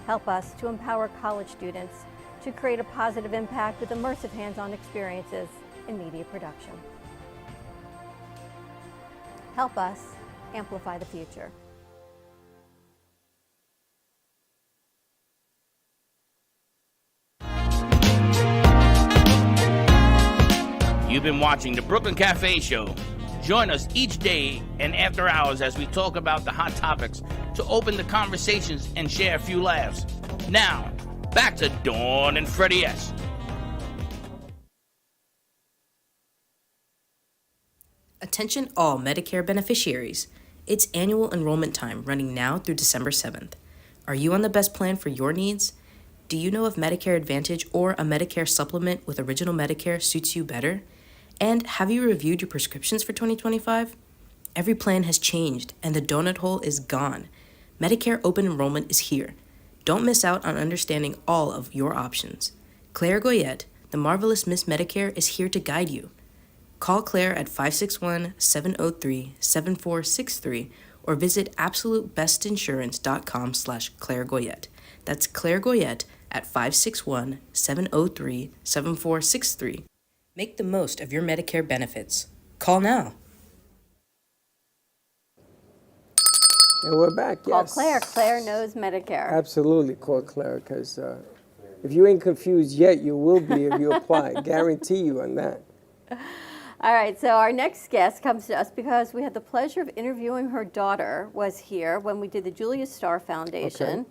Help us to empower college students to create a positive impact with immersive hands-on experiences in media production. Help us amplify the future. You've been watching the Brooklyn Cafe Show. Join us each day and after hours as we talk about the hot topics to open the conversations and share a few laughs. Now, back to Dawn and Freddie S. Attention all Medicare beneficiaries. It's annual enrollment time running now through December 7th. Are you on the best plan for your needs? Do you know if Medicare Advantage or a Medicare supplement with Original Medicare suits you better? And have you reviewed your prescriptions for 2025? Every plan has changed and the donut hole is gone. Medicare open enrollment is here. Don't miss out on understanding all of your options. Claire Goyette, the marvelous Miss Medicare, is here to guide you. Call Claire at 561-703-7463 or visit absolutebestinsurance.com/Claire Goyette. That's Claire Goyette at 561-703-7463. Make the most of your Medicare benefits. Call now. And we're back, yes. Call Claire. Claire knows Medicare. Absolutely, call Claire, because if you ain't confused yet, you will be if you apply. Guarantee you on that. All right, so our next guest comes to us because we had the pleasure of interviewing her daughter was here when we did the Julia Starr Foundation,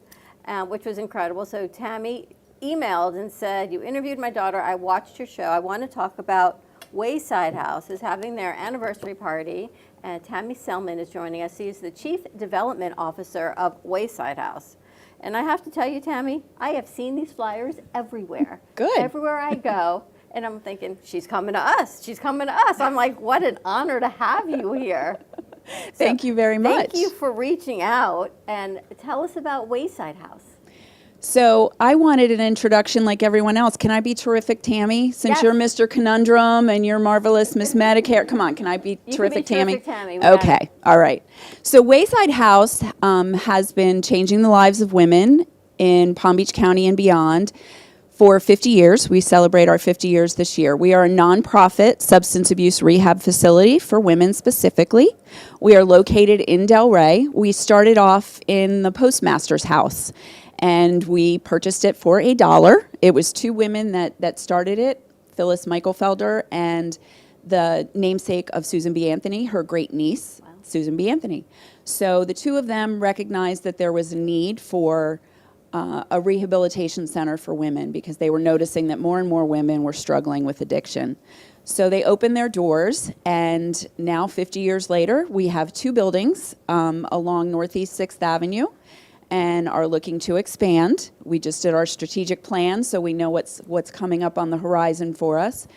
which was incredible. So Tammy emailed and said, you interviewed my daughter, I watched your show, I want to talk about Wayside House is having their anniversary party, and Tammy Selman is joining us. She is the Chief Development Officer of Wayside House. And I have to tell you, Tammy, I have seen these flyers everywhere. Good. Everywhere I go. And I'm thinking, she's coming to us. She's coming to us. I'm like, what an honor to have you here. Thank you very much. Thank you for reaching out, and tell us about Wayside House. So I wanted an introduction like everyone else. Can I be terrific, Tammy? Since Yes. you're Mr. Conundrum and you're marvelous Miss Medicare. Come on, can I be terrific, Tammy? Terrific, Tammy. We got Okay, it. all right. So Wayside House has been changing the lives of women in Palm Beach County and beyond for 50 years. We celebrate our 50 years this year. We are a nonprofit substance abuse rehab facility for women specifically. We are located in Delray. We started off in the postmaster's house, and we purchased it for $1. It was two women that started it, Phyllis Michaelfelder and the namesake of Susan B. Anthony, her great niece, Susan B. Anthony. So the two of them recognized that there was a need for a rehabilitation center for women because they were noticing that more and more women were struggling with addiction. So they opened their doors, and now 50 years later, we have two buildings along Northeast 6th Avenue and are looking to expand. We just did our strategic plan, so we know what's coming up on the horizon for us.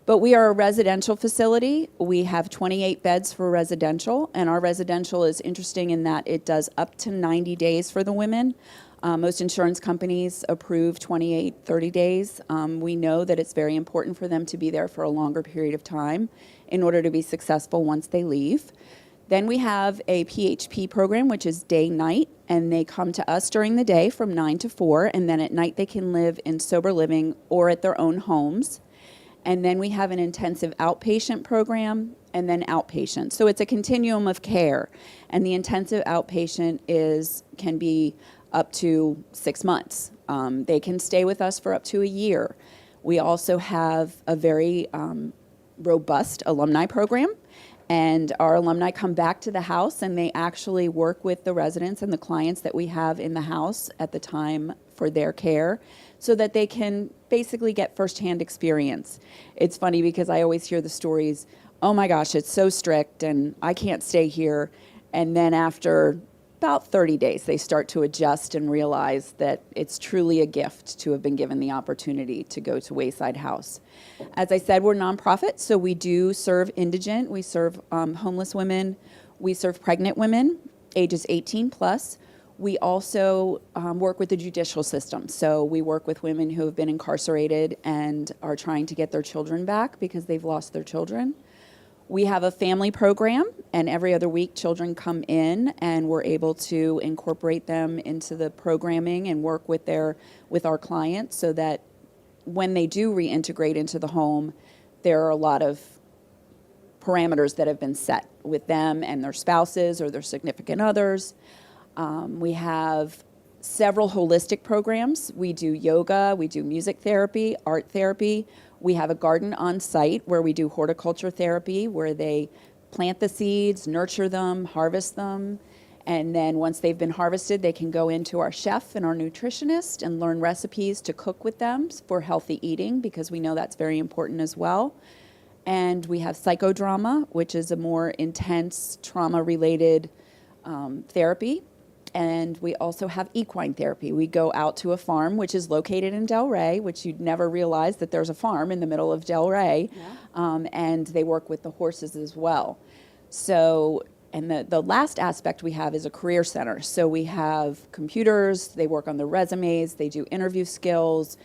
But we are a residential facility. We have 28 beds for residential, and our residential is interesting in that it does up to 90 days for the women. Most insurance companies approve 28, 30 days. We know that it's very important for them to be there for a longer period of time in order to be successful once they leave. Then we have a PHP program, which is day-night, and they come to us during the day from 9 to 4, and then at night they can live in sober living or at their own homes. And then we have an intensive outpatient program and then outpatient. So it's a continuum of care, and the intensive outpatient can be up to 6 months. They can stay with us for up to a year. We also have a very robust alumni program, and our alumni come back to the house and they actually work with the residents and the clients that we have in the house at the time for their care so that they can basically get firsthand experience. It's funny because I always hear the stories, oh my gosh, it's so strict and I can't stay here. And then after about 30 days, they start to adjust and realize that it's truly a gift to have been given the opportunity to go to Wayside House. As I said, we're nonprofit, so we do serve indigent, we serve homeless women, we serve pregnant women, ages 18 plus. We also work with the judicial system. So we work with women who have been incarcerated and are trying to get their children back because they've lost their children. We have a family program, and every other week children come in and we're able to incorporate them into the programming and work with our clients so that when they do reintegrate into the home, there are a lot of parameters that have been set with them and their spouses or their significant others. We have several holistic programs. We do yoga, we do music therapy, art therapy. We have a garden on site where we do horticulture therapy, where they plant the seeds, nurture them, harvest them, and then once they've been harvested, they can go into our chef and our nutritionist and learn recipes to cook with them for healthy eating, because we know that's very important as well. And we have psychodrama, which is a more intense trauma-related therapy. And we also have equine therapy. We go out to a farm, which is located in Delray, which you'd never realize that there's a farm in the middle of Delray, and they work with the horses as well. So, and the last aspect we have is a career center. So we have computers, they work on the resumes, they do interview skills,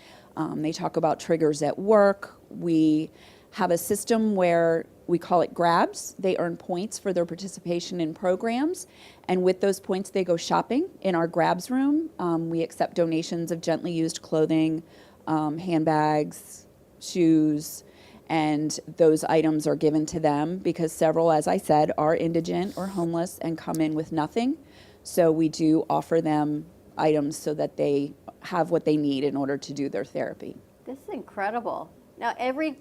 they talk about triggers at work. We have a system where we call it grabs. They earn points for their participation in programs, and with those points they go shopping in our grabs room. We accept donations of gently used clothing, handbags, shoes, and those items are given to them because several, as I said, are indigent or homeless and come in with nothing. So we do offer them items so that they have what they need in order to do their therapy. This is incredible. Now, every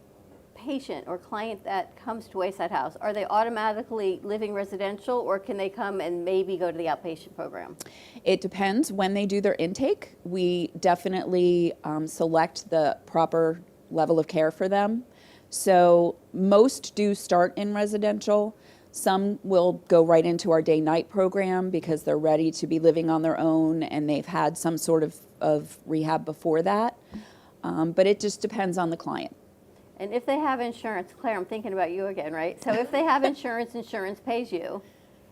patient or client that comes to Wayside House, are they automatically living residential, or can they come and maybe go to the outpatient program? It depends when they do their intake. We definitely select the proper level of care for them. So most do start in residential. Some will go right into our day-night program because they're ready to be living on their own and they've had some sort of rehab before that. But it just depends on the client. And if they have insurance, Claire, I'm thinking about you again, right? So if they have insurance, insurance pays you.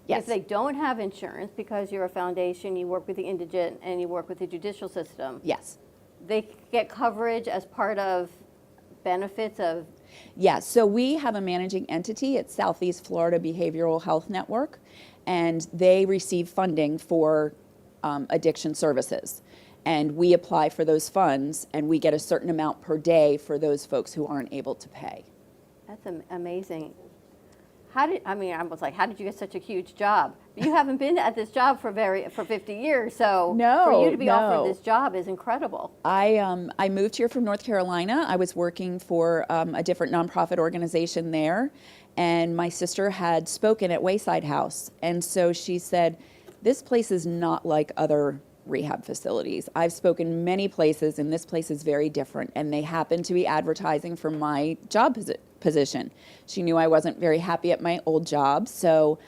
Yes. If they don't have insurance, because you're a foundation, you work with the indigent and you work with the judicial system. Yes. They get coverage as part of benefits of. Yeah, so we have a managing entity at Southeast Florida Behavioral Health Network, and they receive funding for addiction services. And we apply for those funds, and we get a certain amount per day for those folks who aren't able to pay. That's amazing. I was like, how did you get such a huge job? But you haven't been at this job for 50 years, so for you to be offered this job is incredible. I moved here from North Carolina. I was working for a different nonprofit organization there, and my sister had spoken at Wayside House, and so she said, this place is not like other rehab facilities. I've spoken many places, and this place is very different, and they happen to be advertising for my job position. She knew I wasn't very happy at my old job, so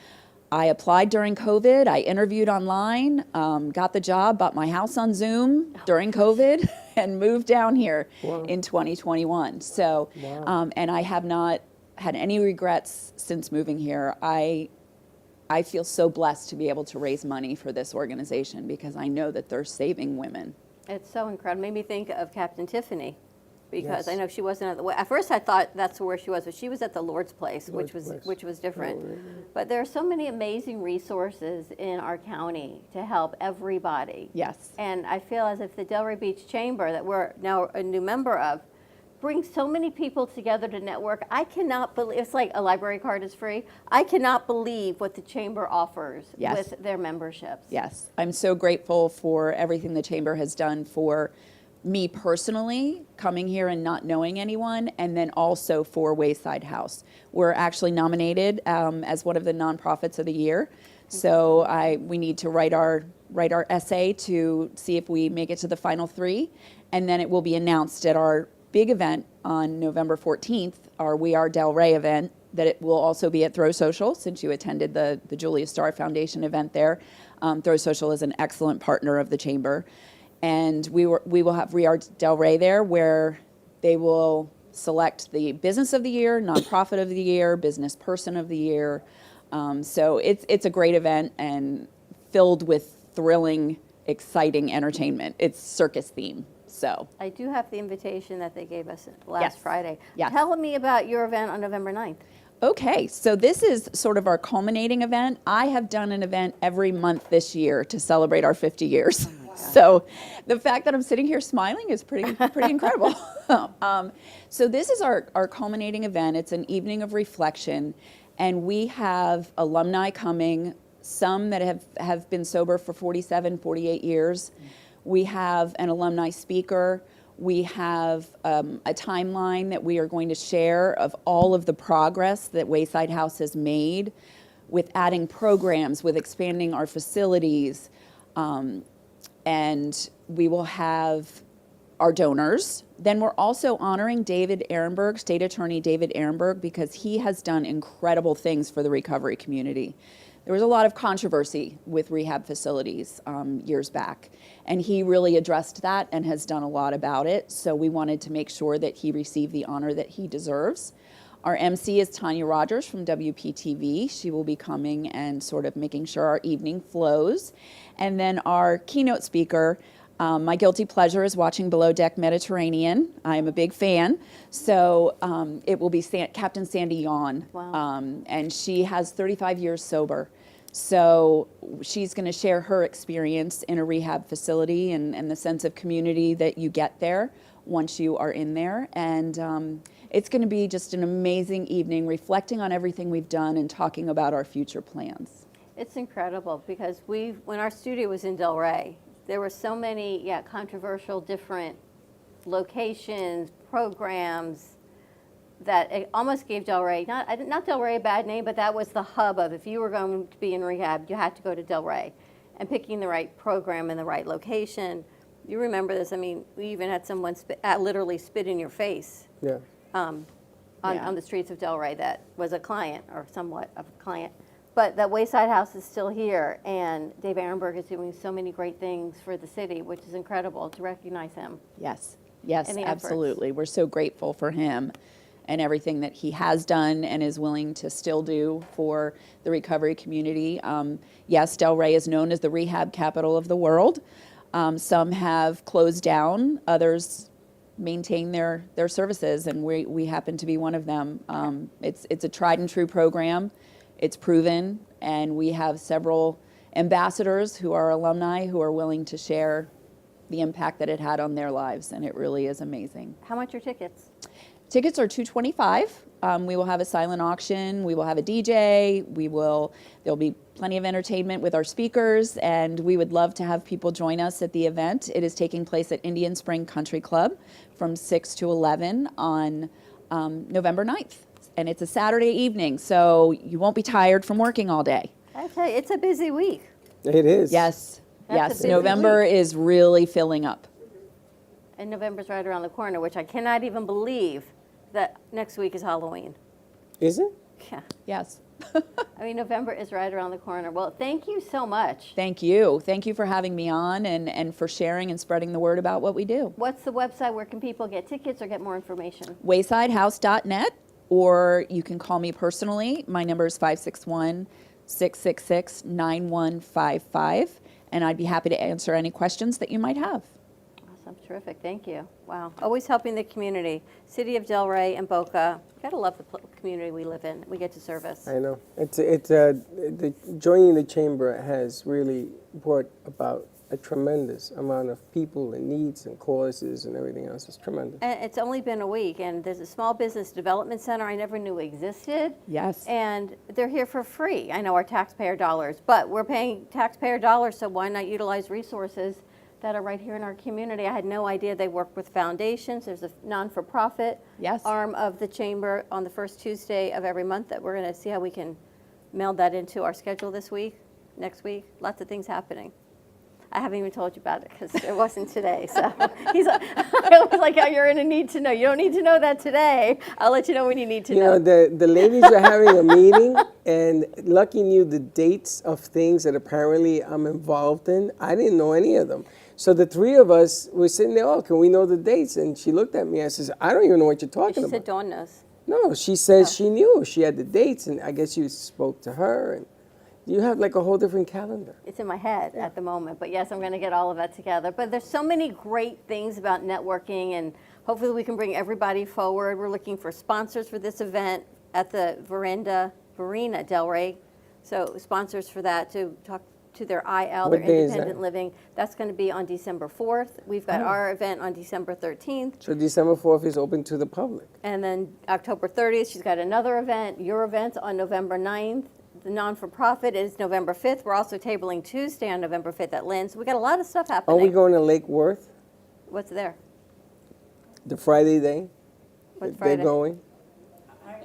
I applied during COVID. I interviewed online, got the job, bought my house on Zoom during COVID, and moved down here in 2021. So, and I have not had any regrets since moving here. I feel so blessed to be able to raise money for this organization because I know that they're saving women. It's so incredible. Made me think of Captain Tiffany, because Yes. I know she wasn't at first I thought that's where she was, but she was at the Lord's Place, which was different. But there are so many amazing resources in our county to help everybody. Yes. And I feel as if the Delray Beach Chamber, that we're now a new member of, brings so many people together to network. I cannot believe, it's like a library card is free. I cannot believe what the Chamber offers with their memberships. Yes, I'm so grateful for everything the Chamber has done for me personally, coming here and not knowing anyone, and then also for Wayside House. We're actually nominated as one of the nonprofits of the year. So we need to write our essay to see if we make it to the final 3, and then it will be announced at our big event on November 14th, our We Are Delray event, that it will also be at Throw Social, since you attended the Julia Starr Foundation event there. Throw Social is an excellent partner of the Chamber. And we will have We Are Delray there, where they will select the Business of the Year, Nonprofit of the Year, Business Person of the Year. So it's a great event and filled with thrilling, exciting entertainment. It's circus theme. So I do have the invitation that they gave us last Friday. Yes. Tell me about your event on November 9th. Okay, so this is sort of our culminating event. I have done an event every month this year to celebrate our 50 years. So the fact that I'm sitting here smiling is pretty incredible. So this is our culminating event. It's an evening of reflection, and we have alumni coming, some that have been sober for 47, 48 years. We have an alumni speaker. We have a timeline that we are going to share of all of the progress that Wayside House has made with adding programs, with expanding our facilities. And we will have our donors. Then we're also honoring David Ehrenberg, State Attorney David Ehrenberg, because he has done incredible things for the recovery community. There was a lot of controversy with rehab facilities years back, and he really addressed that and has done a lot about it. So we wanted to make sure that he received the honor that he deserves. Our MC is Tanya Rogers from WPTV. She will be coming and sort of making sure our evening flows. And then our keynote speaker, my guilty pleasure is watching Below Deck Mediterranean. I am a big fan. So it will be Captain Sandy Yawn. Wow. And she has 35 years sober. So she's going to share her experience in a rehab facility and the sense of community that you get there once you are in there. And it's going to be just an amazing evening, reflecting on everything we've done and talking about our future plans. It's incredible because when our studio was in Delray, there were so many controversial different locations, programs, that it almost gave Delray, not Delray a bad name, but that was the hub of, if you were going to be in rehab, you had to go to Delray. And picking the right program in the right location. You remember this, I mean, we even had someone literally spit in your face on the streets of Delray that was a client, or somewhat of a client. But that Wayside House is still here, and Dave Ehrenberg is doing so many great things for the city, which is incredible to recognize him. Yes, and the efforts. absolutely. We're so grateful for him. and everything that he has done and is willing to still do for the recovery community. Yes, Delray is known as the rehab capital of the world. Some have closed down, others maintain their services, and we happen to be one of them. It's a tried and true program. It's proven, and we have several ambassadors who are alumni who are willing to share the impact that it had on their lives, and it really is amazing. How much are tickets? Tickets are $225. We will have a silent auction. We will have a DJ. There'll be plenty of entertainment with our speakers, and we would love to have people join us at the event. It is taking place at Indian Spring Country Club from 6 to 11 on November 9th. And it's a Saturday evening, so you won't be tired from working all day. Okay, it's a busy week. It is. Yes, That's a yes. busy November week. is really filling up. And November's right around the corner, which I cannot even believe that next week is Halloween. Is it? Yeah. Yes. I mean, November is right around the corner. Well, thank you so much. Thank you. Thank you for having me on and for sharing and spreading the word about what we do. What's the website? Where can people get tickets or get more information? waysidehouse.net, or you can call me personally. My number is 561-666-9155, and I'd be happy to answer any questions that you might have. Awesome. Terrific. Thank you. Wow. Always helping the community. City of Delray and Boca. Gotta love the community we live in. We get to service. I know. The joining the chamber has really brought about a tremendous amount of people and needs and causes and everything else. It's tremendous. And it's only been a week, and there's a small business development center I never knew existed. Yes. And they're here for free. I know our taxpayer dollars, but we're paying taxpayer dollars, so why not utilize resources that are right here in our community? I had no idea they work with foundations. There's a non-for-profit arm of the chamber on the first Tuesday of every month that we're going to see how we can meld that into our schedule this week, next week. Lots of things happening. I haven't even told you about it because it wasn't today. So he's like, I was like, oh, you're in a need to know. You don't need to know that today. I'll let you know when you need to know. You know, the ladies are having a meeting, and Lucky knew the dates of things that apparently I'm involved in. I didn't know any of them. So the three of us were sitting there, oh, can we know the dates? And she looked at me and says, I don't even know what you're talking She about. said Dawn knows. No, she says she knew. She had the dates, and I guess you spoke to her. And you have like a whole different calendar. It's in my head at the moment, but yes, I'm going to get all of that together. But there's so many great things about networking, and hopefully we can bring everybody forward. We're looking for sponsors for this event at the Verena Delray. So sponsors for that to talk to their IL, their What day is independent that? living. That's going to be on December 4th. We've got our event on December 13th. So December 4th is open to the public. And then October 30th, she's got another event, your event on November 9th. The non-for-profit is November 5th. We're also tabling Tuesday on November 5th at Lynn's. So we got a lot of stuff Are happening. we going to Lake Worth What's there? the Friday day? What's If Friday? They're going. I also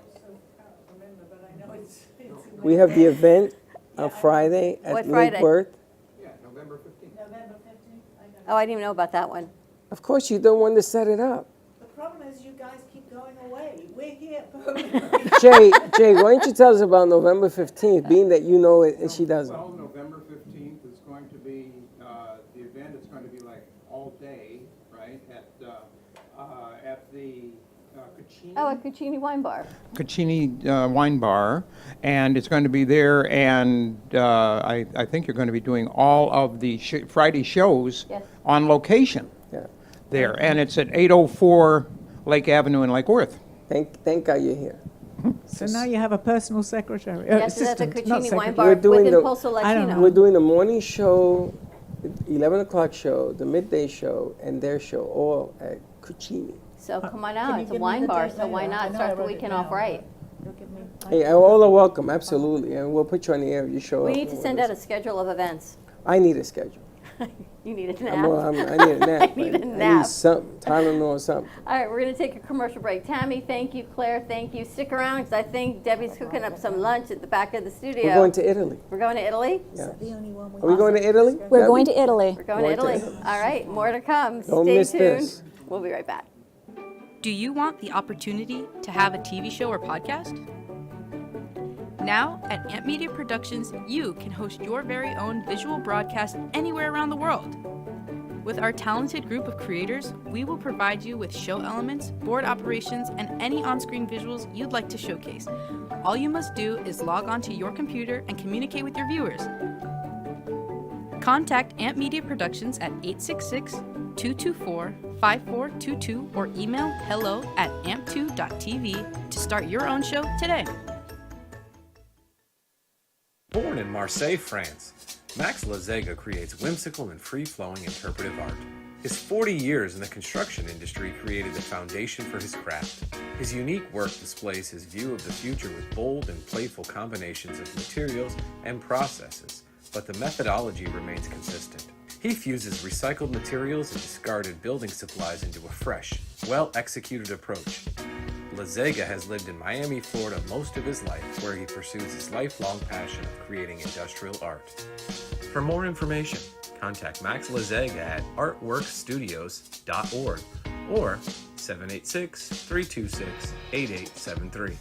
can't remember, but I know it's in We have the event on Friday at What Lake Friday? Worth. November 15th. I don't Oh, I didn't even know about that one. Of course, you don't want to set it up. The problem is you guys keep going away. We're here. Jay, why don't you tell us about November 15th, being that you know it and she doesn't? Well, November 15th is going to be, the event is going to be like all day, right, at the Cucini. Oh, at Cucini Wine Bar. Cucini Wine Bar, and it's going to be there, and I think you're going to be doing all of the Friday shows Yes. on location there, and it's at 804 Lake Avenue in Lake Worth. Thank God you're here. So now you have a personal secretary, Yes, it's at the assistant, not Cucini Wine secretary. Bar We're doing with the- Impulso Latino. We're doing the morning show, 11 o'clock show, the midday show, and their show, all at Cucini. So come on Can out. you It's a give me wine the bar, date so why later? I not know start I the wrote it weekend off down. right? You'll give me. Hey, all are welcome, absolutely, and we'll put you on the air if you show We up. need to send out a schedule of events. I need a schedule. You need a I nap. need a nap. I need a I nap. need something, Tylenol or something. All right, we're going to take a commercial break. Tammy, thank you. Claire, thank you. Stick around because I think Debbie's cooking up some lunch at the back of the studio. We're going to Italy. We're going to Italy? Yeah. Are we going to Italy? We're going to Italy. We're going to Italy. All right, more to come. Don't Stay miss tuned. this. We'll be right back. Do you want the opportunity to have a TV show or podcast? Now, at Amp Media Productions, you can host your very own visual broadcast anywhere around the world. With our talented group of creators, we will provide you with show elements, board operations, and any on-screen visuals you'd like to showcase. All you must do is log onto your computer and communicate with your viewers. Contact Amp Media Productions at 866-224-5422 or email hello@amp2.tv to start your own show today. Born in Marseille, France, Max Lazega creates whimsical and free-flowing interpretive art. His 40 years in the construction industry created the foundation for his craft. His unique work displays his view of the future with bold and playful combinations of materials and processes, but the methodology remains consistent. He fuses recycled materials and discarded building supplies into a fresh, well-executed approach. Lazega has lived in Miami, Florida most of his life, where he pursues his lifelong passion of creating industrial art. For more information, contact Max Lazega at artworkstudios.org or 786-326-8873.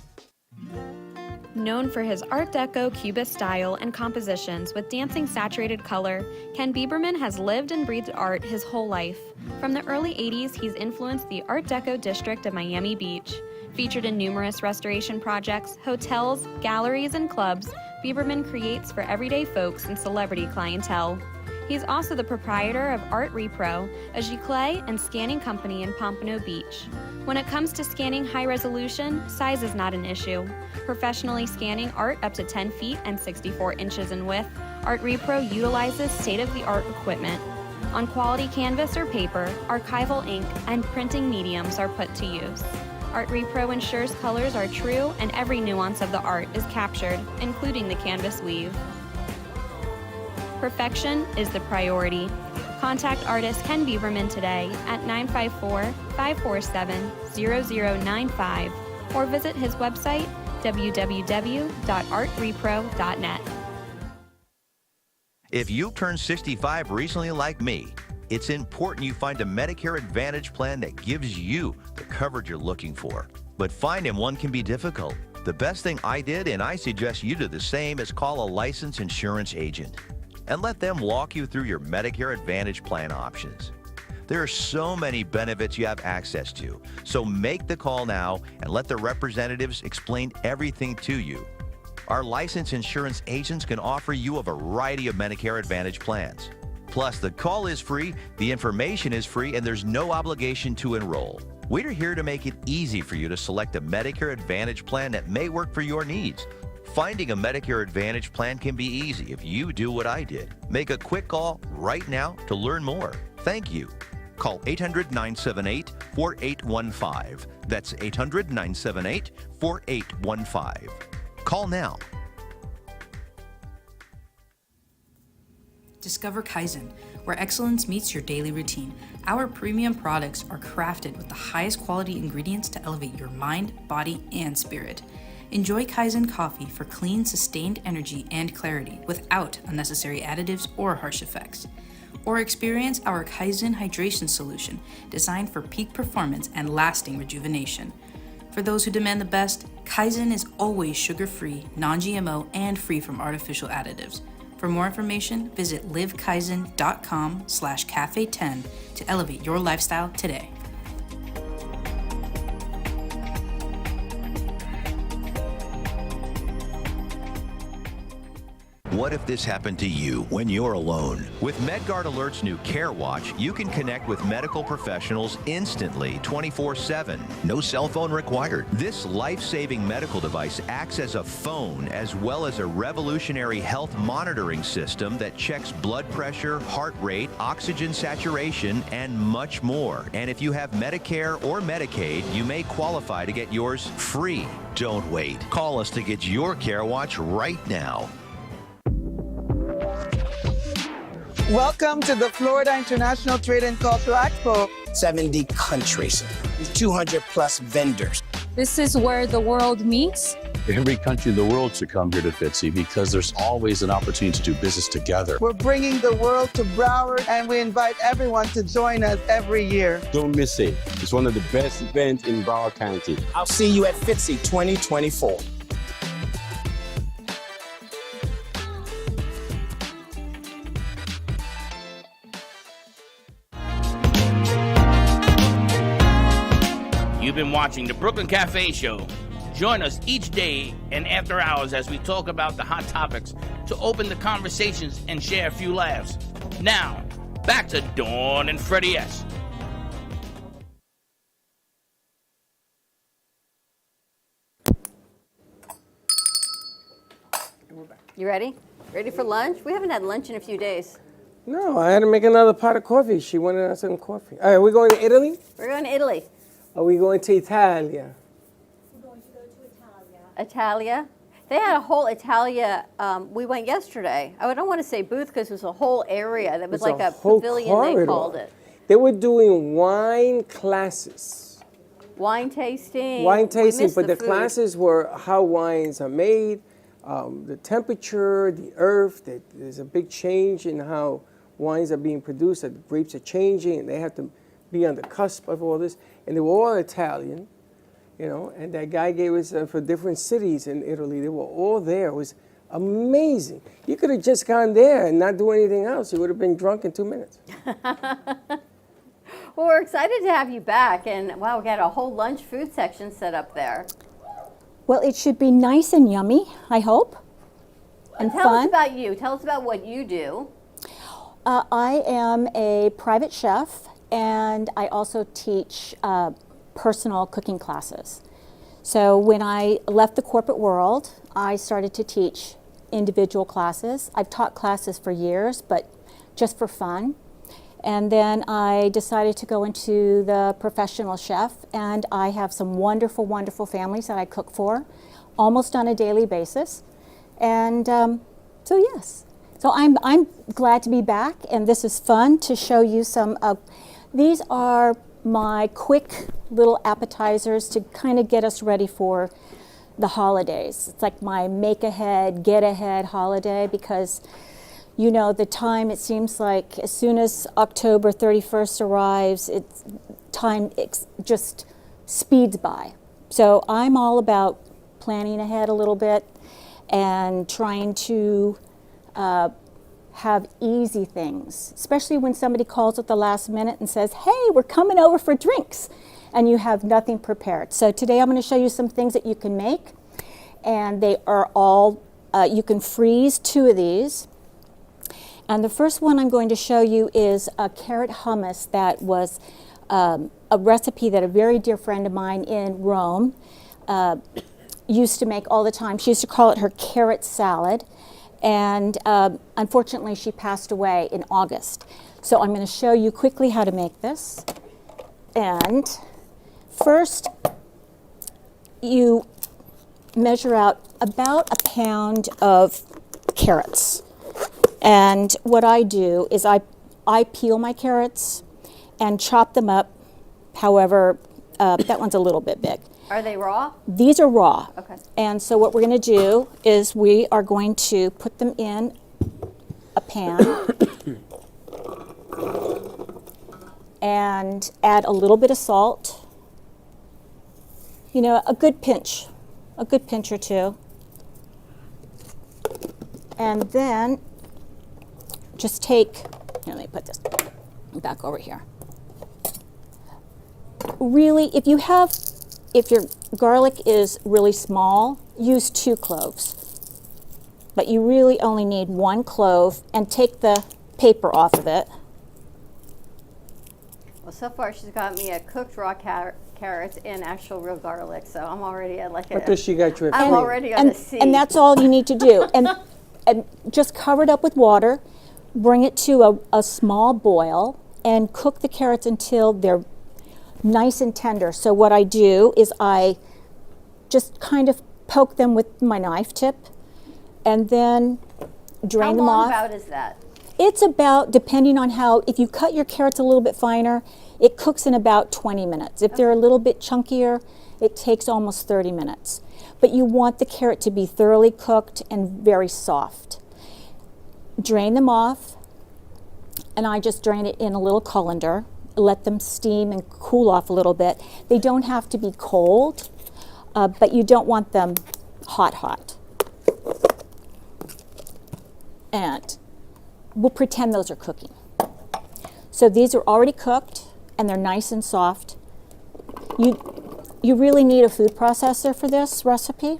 Known for his Art Deco Cubist style and compositions with dancing saturated color, Ken Bieberman has lived and breathed art his whole life. From the early 80s, he's influenced the Art Deco district of Miami Beach. Featured in numerous restoration projects, hotels, galleries, and clubs, Bieberman creates for everyday folks and celebrity clientele. He's also the proprietor of Art Repro, a giclée and scanning company in Pompano Beach. When it comes to scanning high resolution, size is not an issue. Professionally scanning art up to 10 feet and 64 inches in width, Art Repro utilizes state-of-the-art equipment. On quality canvas or paper, archival ink and printing mediums are put to use. Art Repro ensures colors are true and every nuance of the art is captured, including the canvas weave. Perfection is the priority. Contact artist Ken Bieberman today at 954-547-0095 or visit his website www.artrepro.net. If you turned 65 recently like me, it's important you find a Medicare Advantage plan that gives you the coverage you're looking for. But finding one can be difficult. The best thing I did, and I suggest you do the same, is call a licensed insurance agent and let them walk you through your Medicare Advantage plan options. There are so many benefits you have access to, so make the call now and let the representatives explain everything to you. Our licensed insurance agents can offer you a variety of Medicare Advantage plans. Plus, the call is free, the information is free, and there's no obligation to enroll. We're here to make it easy for you to select a Medicare Advantage plan that may work for your needs. Finding a Medicare Advantage plan can be easy if you do what I did. Make a quick call right now to learn more. Thank you. Call 800-978-4815. That's 800-978-4815. Call now. Discover Kaizen, where excellence meets your daily routine. Our premium products are crafted with the highest quality ingredients to elevate your mind, body, and spirit. Enjoy Kaizen coffee for clean, sustained energy and clarity without unnecessary additives or harsh effects. Or experience our Kaizen hydration solution, designed for peak performance and lasting rejuvenation. For those who demand the best, Kaizen is always sugar-free, non-GMO, and free from artificial additives. For more information, visit livekaizen.com/cafe10 to elevate your lifestyle today. What if this happened to you when you're alone? With MedGuard Alert's new Care Watch, you can connect with medical professionals instantly, 24/7. No cell phone required. This life-saving medical device acts as a phone as well as a revolutionary health monitoring system that checks blood pressure, heart rate, oxygen saturation, and much more. And if you have Medicare or Medicaid, you may qualify to get yours free. Don't wait. Call us to get your Care Watch right now. Welcome to the Florida International Trade and Cultural Expo. 70 countries, 200 plus vendors. This is where the world meets. Every country in the world should come here to FITSE because there's always an opportunity to do business together. We're bringing the world to Broward, and we invite everyone to join us every year. Don't miss it. It's one of the best events in Broward County. I'll see you at FITSE 2024. You've been watching the Brooklyn Cafe Show. Join us each day and after hours as we talk about the hot topics to open the conversations and share a few laughs. Now, back to Dawn and Freddie S. You ready? Ready for lunch? We haven't had lunch in a few days. No, I had to make another pot of coffee. She wanted us some coffee. All right, are we going to Italy? We're going to Italy. Are we going to Italia? Italia. They had a whole Italia. We went yesterday. I don't want to say booth because it was a whole area that was It's like a whole pavilion, corridor. they called it. They were doing wine classes. Wine tasting. Wine We tasting, missed but the food. classes were how wines are made, the temperature, the earth. There's a big change in how wines are being produced. The grapes are changing, and they have to be on the cusp of all this. And they were all Italian, you know. And that guy gave us for different cities in Italy. They were all there. It was amazing. You could have just gone there and not do anything else. You would have been drunk in 2 minutes. Well, we're excited to have you back. And wow, we got a whole lunch food section set up there. Well, it should be nice and yummy, I hope, and Tell fun. us about you. Tell us about what you do. I am a private chef, and I also teach personal cooking classes. So when I left the corporate world, I started to teach individual classes. I've taught classes for years, but just for fun. And then I decided to go into the professional chef, and I have some wonderful, wonderful families that I cook for almost on a daily basis. And so yes, so I'm glad to be back, and this is fun to show you some of, these are my quick little appetizers to kind of get us ready for the holidays. It's like my make ahead, get ahead holiday, because you know, the time, it seems like as soon as October 31st arrives, time just speeds by. So I'm all about planning ahead a little bit and trying to have easy things, especially when somebody calls at the last minute and says, hey, we're coming over for drinks, and you have nothing prepared. So today I'm going to show you some things that you can make, and they are all, you can freeze 2 of these. And the first one I'm going to show you is a carrot hummus that was a recipe that a very dear friend of mine in Rome used to make all the time. She used to call it her carrot salad. And unfortunately, she passed away in August. So I'm going to show you quickly how to make this. And first, you measure out about a pound of carrots. And what I do is I peel my carrots and chop them up. However, that one's a little bit big. Are they raw? These are raw. Okay. And so what we're going to do is we are going to put them in a pan and add a little bit of salt. You know, a good pinch or two. And then just take, here, let me put this back over here. Really, if your garlic is really small, use 2 cloves. But you really only need 1 clove, and take the paper off of it. Well, so far she's got me a cooked raw carrots and actual real garlic, so I'm already at like What does she got you at? I'm already on a C. And that's all you need to do. And just cover it up with water, bring it to a small boil, and cook the carrots until they're nice and tender. So what I do is I just kind of poke them with my knife tip and then drain them off. How long about is that? It's about, depending on how, if you cut your carrots a little bit finer, it cooks in about 20 minutes. If they're a little bit chunkier, it takes almost 30 minutes. But you want the carrot to be thoroughly cooked and very soft. Drain them off, and I just drain it in a little colander. Let them steam and cool off a little bit. They don't have to be cold, but you don't want them hot. And we'll pretend those are cooking. So these are already cooked, and they're nice and soft. you really need a food processor for this recipe.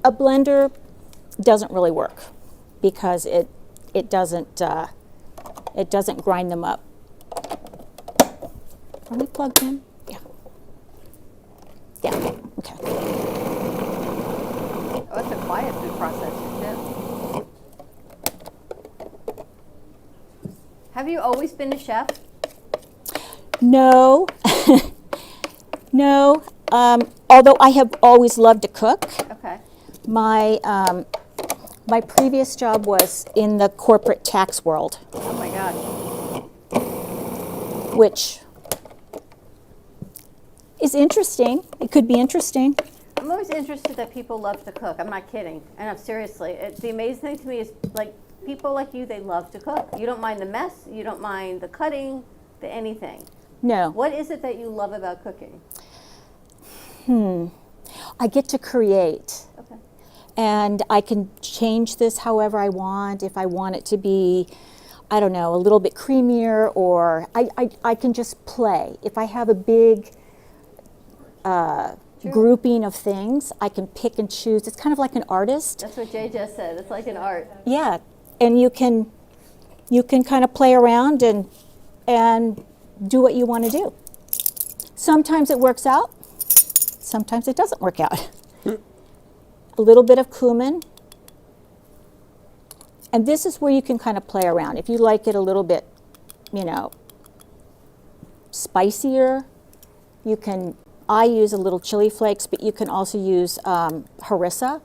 A blender doesn't really work because it doesn't grind them up. Are we plugged in? Yeah. Yeah. Okay. Oh, it's a quiet food processor too. Have you always been a chef? No. No. Although I have always loved to cook. Okay. My previous job was in the corporate tax world, Oh my gosh. which is interesting. It could be interesting. I'm always interested that people love to cook. I'm not kidding. And I'm seriously. The amazing thing to me is like people like you, they love to cook. You don't mind the mess. You don't mind the cutting, the anything. No. What is it that you love about cooking? I get to create. Okay. And I can change this however I want. If I want it to be, I don't know, a little bit creamier, or I can just play. If I have a big grouping of things, I can pick and choose. It's kind of like an artist. That's what Jay just said. It's like an art. Yeah, and you can kind of play around and do what you want to do. Sometimes it works out. Sometimes it doesn't work out. A little bit of cumin. And this is where you can kind of play around. If you like it a little bit, spicier, you can, I use a little chili flakes, but you can also use harissa.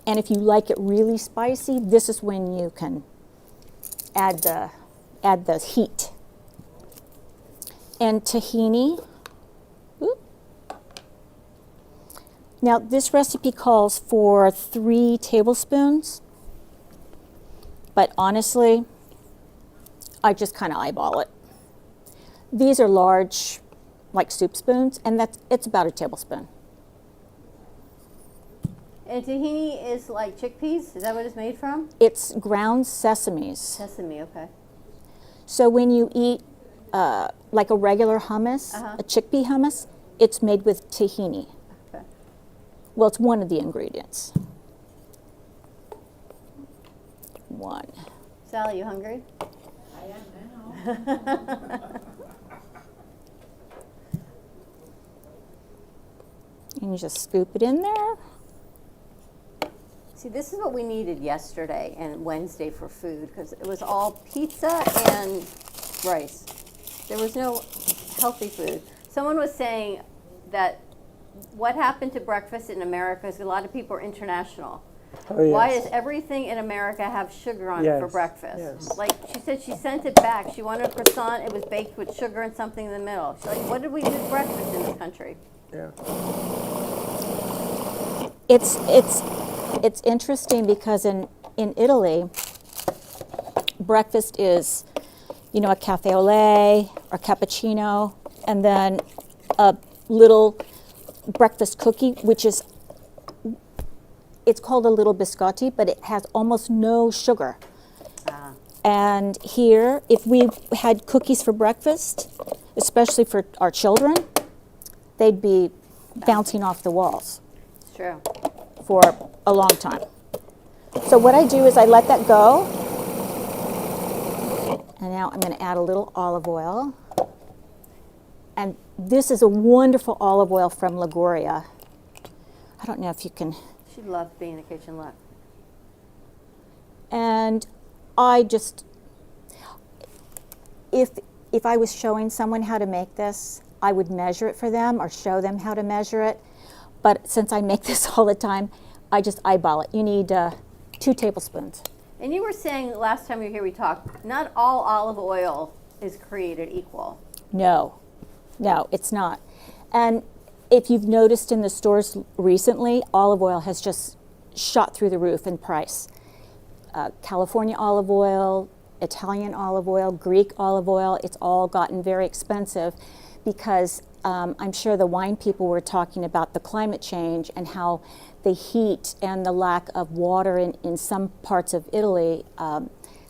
And if you like it really spicy, this is when you can add the heat. And tahini. Oop. Now this recipe calls for 3 tablespoons, but honestly, I just kind of eyeball it. These are large, like soup spoons, and it's about a tablespoon. And tahini is like chickpeas? Is that what it's made from? It's ground sesames. Sesame, okay. So when you eat like a regular hummus, a chickpea hummus, it's made with tahini. Okay. Well, it's one of the ingredients. One. Sally, you hungry? I am now. And you just scoop it in there. See, this is what we needed yesterday and Wednesday for food, because it was all pizza and rice. There was no healthy food. Someone was saying that what happened to breakfast in America is a lot of people are international. Oh, yes. Why does everything in America have sugar on it for Yes, breakfast? yes. Like she said, she sent it back. She wanted a croissant. It was baked with sugar and something in the middle. She's like, what did we do for breakfast in this country? Yeah. It's interesting because in Italy, breakfast is, a cafe au lait or cappuccino, and then a little breakfast cookie, which is, it's called a little biscotti, but it has almost no sugar. And here, if we had cookies for breakfast, especially for our children, they'd be bouncing off the walls. It's true. For a long time. So what I do is I let that go. And now I'm going to add a little olive oil. And this is a wonderful olive oil from Liguria. I don't know if you can. She loved being in the kitchen, look. And I just, if I was showing someone how to make this, I would measure it for them or show them how to measure it. But since I make this all the time, I just eyeball it. You need 2 tablespoons. And you were saying last time you were here we talked, not all olive oil is created equal. No, it's not. And if you've noticed in the stores recently, olive oil has just shot through the roof in price. California olive oil, Italian olive oil, Greek olive oil, it's all gotten very expensive because I'm sure the wine people were talking about the climate change and how the heat and the lack of water in some parts of Italy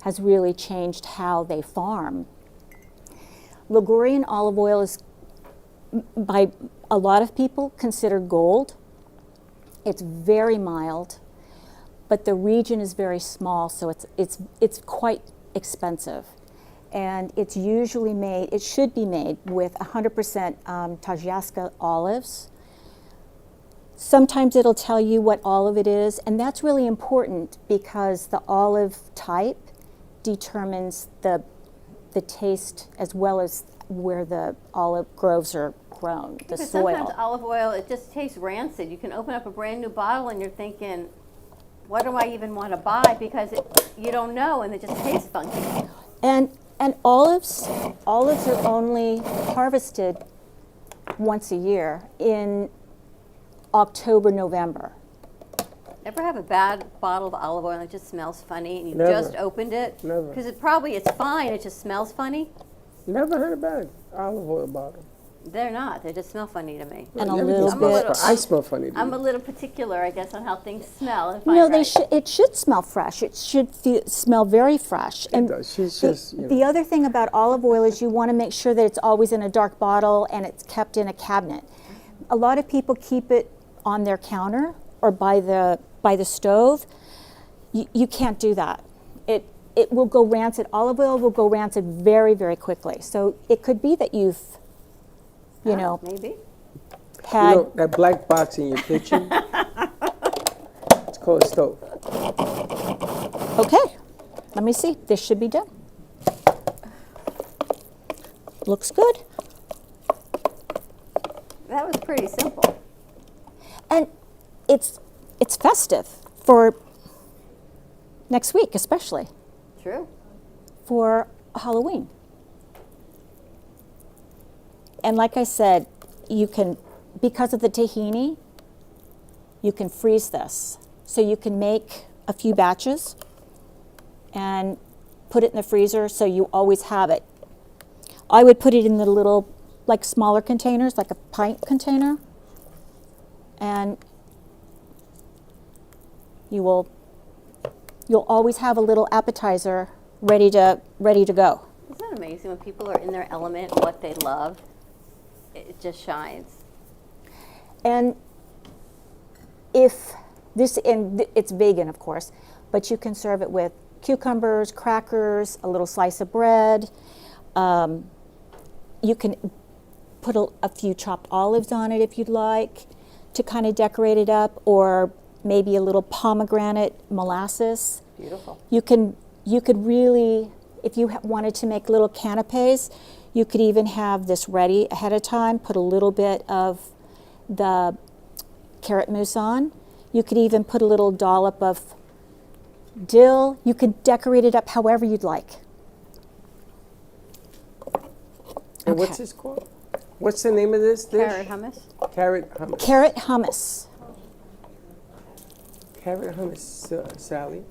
has really changed how they farm. Ligurian olive oil is, by a lot of people, considered gold. It's very mild, but the region is very small, so it's quite expensive. And it's usually made, it should be made with 100% Tajasca olives. Sometimes it'll tell you what olive it is, and that's really important because the olive type determines the taste as well as where the olive groves are grown, the Because soil. sometimes olive oil, it just tastes rancid. You can open up a brand new bottle and you're thinking, what do I even want to buy? Because you don't know, and it just tastes funky. And olives are only harvested once a year in October, November. Ever have a bad bottle of olive oil and it just smells funny and you Never. just opened it? Never. Because it's fine, it just smells funny? Never heard about an olive oil bottle. They're not, they just smell funny to me. And a little bit. I smell funny. I'm a little particular, I guess, on how things smell. If No, I'm right. it should smell fresh. It should smell very fresh. It does. She's just, you know. The other thing about olive oil is you want to make sure that it's always in a dark bottle and it's kept in a cabinet. A lot of people keep it on their counter or by the stove. You can't do that. It will go rancid. Olive oil will go rancid very, very quickly. So it could be that you've, maybe. had. You know, that black box in your kitchen, it's called a stove. Okay, let me see. This should be done. Looks good. That was pretty simple. And it's festive for next week, especially True. for Halloween. And like I said, you can, because of the tahini, you can freeze this. So you can make a few batches and put it in the freezer so you always have it. I would put it in the little, like smaller containers, like a pint container, and you'll always have a little appetizer ready to go. Isn't that amazing when people are in their element, what they love, it just shines. And if this, and it's vegan, of course, but you can serve it with cucumbers, crackers, a little slice of bread. You can put a few chopped olives on it if you'd like to kind of decorate it up, or maybe a little pomegranate molasses. Beautiful. You could really, if you wanted to make little canapes, you could even have this ready ahead of time, put a little bit of the carrot mousse on. You could even put a little dollop of dill. You could decorate it up however you'd like. And what's this called? What's the name of this dish? Carrot hummus. Carrot hummus. Carrot hummus. Carrot hummus, Sally.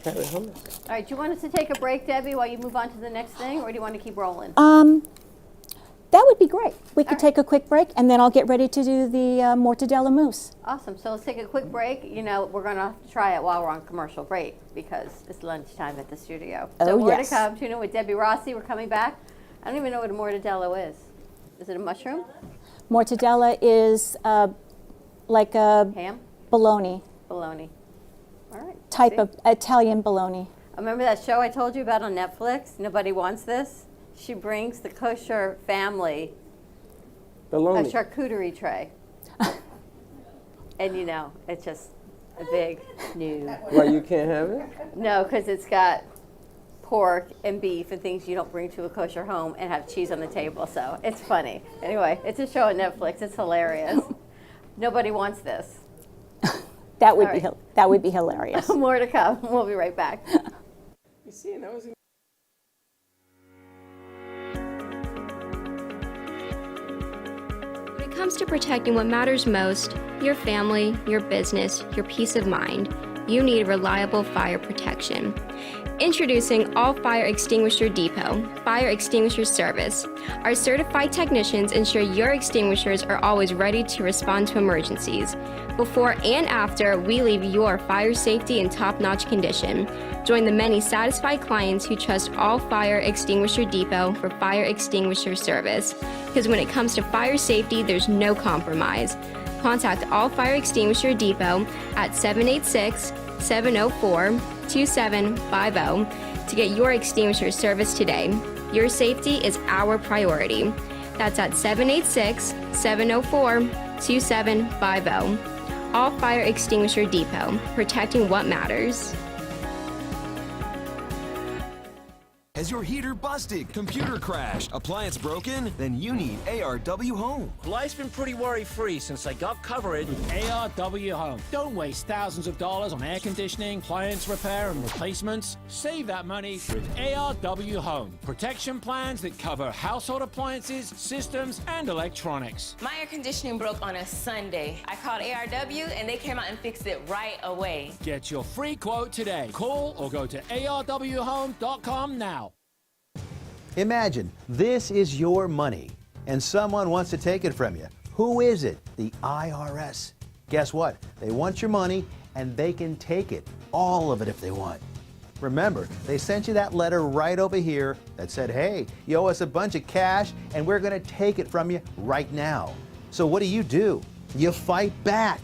Carrot hummus. All right, do you want us to take a break, Debbie, while you move on to the next thing, or do you want to keep rolling? That would be great. We could take a quick break, and then I'll get ready to do the mortadella mousse. Awesome. So let's take a quick break. You know, we're going to try it while we're on commercial break because it's lunchtime at the studio. So Oh, more yes. to come. Tune in with Debbie Rossi. We're coming back. I don't even know what a mortadella is. Is it a mushroom? Mortadella is like a Ham? bologna, Bologna. All right. type See? of Italian bologna. Remember that show I told you about on Netflix? Nobody Wants This? She brings the kosher family Bologna. a charcuterie tray. And you know, it's just a big no. Why, you can't have it? No, because it's got pork and beef and things you don't bring to a kosher home and have cheese on the table. So it's funny. Anyway, it's a show on Netflix. It's hilarious. Nobody Wants This. That would All be right. that would be hilarious. More to come. We'll be right back. You see, that was When it comes to protecting what matters most, your family, your business, your peace of mind, you need reliable fire protection. Introducing All Fire Extinguisher Depot, Fire Extinguisher Service. Our certified technicians ensure your extinguishers are always ready to respond to emergencies. Before and after, we leave your fire safety in top-notch condition. Join the many satisfied clients who trust All Fire Extinguisher Depot for fire extinguisher service. Because when it comes to fire safety, there's no compromise. Contact All Fire Extinguisher Depot at 786-704-2750 to get your extinguisher service today. Your safety is our priority. That's at 786-704-2750. All Fire Extinguisher Depot, protecting what matters. Has your heater busted, computer crashed, appliance broken? Then you need ARW Home. Life's been pretty worry-free since I got covered with ARW Home. Don't waste thousands of dollars on air conditioning, appliance repair, and replacements. Save that money with ARW Home. Protection plans that cover household appliances, systems, and electronics. My air conditioning broke on a Sunday. I called ARW, and they came out and fixed it right away. Get your free quote today. Call or go to arwhome.com now. Imagine this is your money and someone wants to take it from you. Who is it? The IRS. Guess what? They want your money and they can take it, all of it if they want. Remember, they sent you that letter right over here that said, hey, you owe us a bunch of cash and we're going to take it from you right now. So what do? You fight back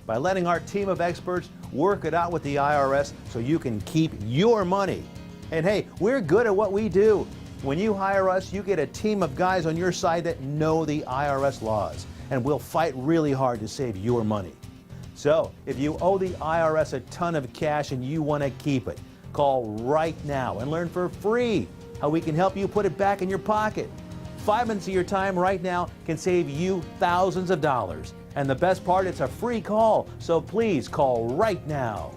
by letting our team of experts work it out with the IRS so you can keep your money. And hey, we're good at what we do. When you hire us, you get a team of guys on your side that know the IRS laws, and we'll fight really hard to save your money. So, if you owe the IRS a ton of cash and you want to keep it, call right now and learn for free how we can help you put it back in your pocket. 5 minutes of your time right now can save you thousands of dollars. And the best part, it's a free call, so please call right now.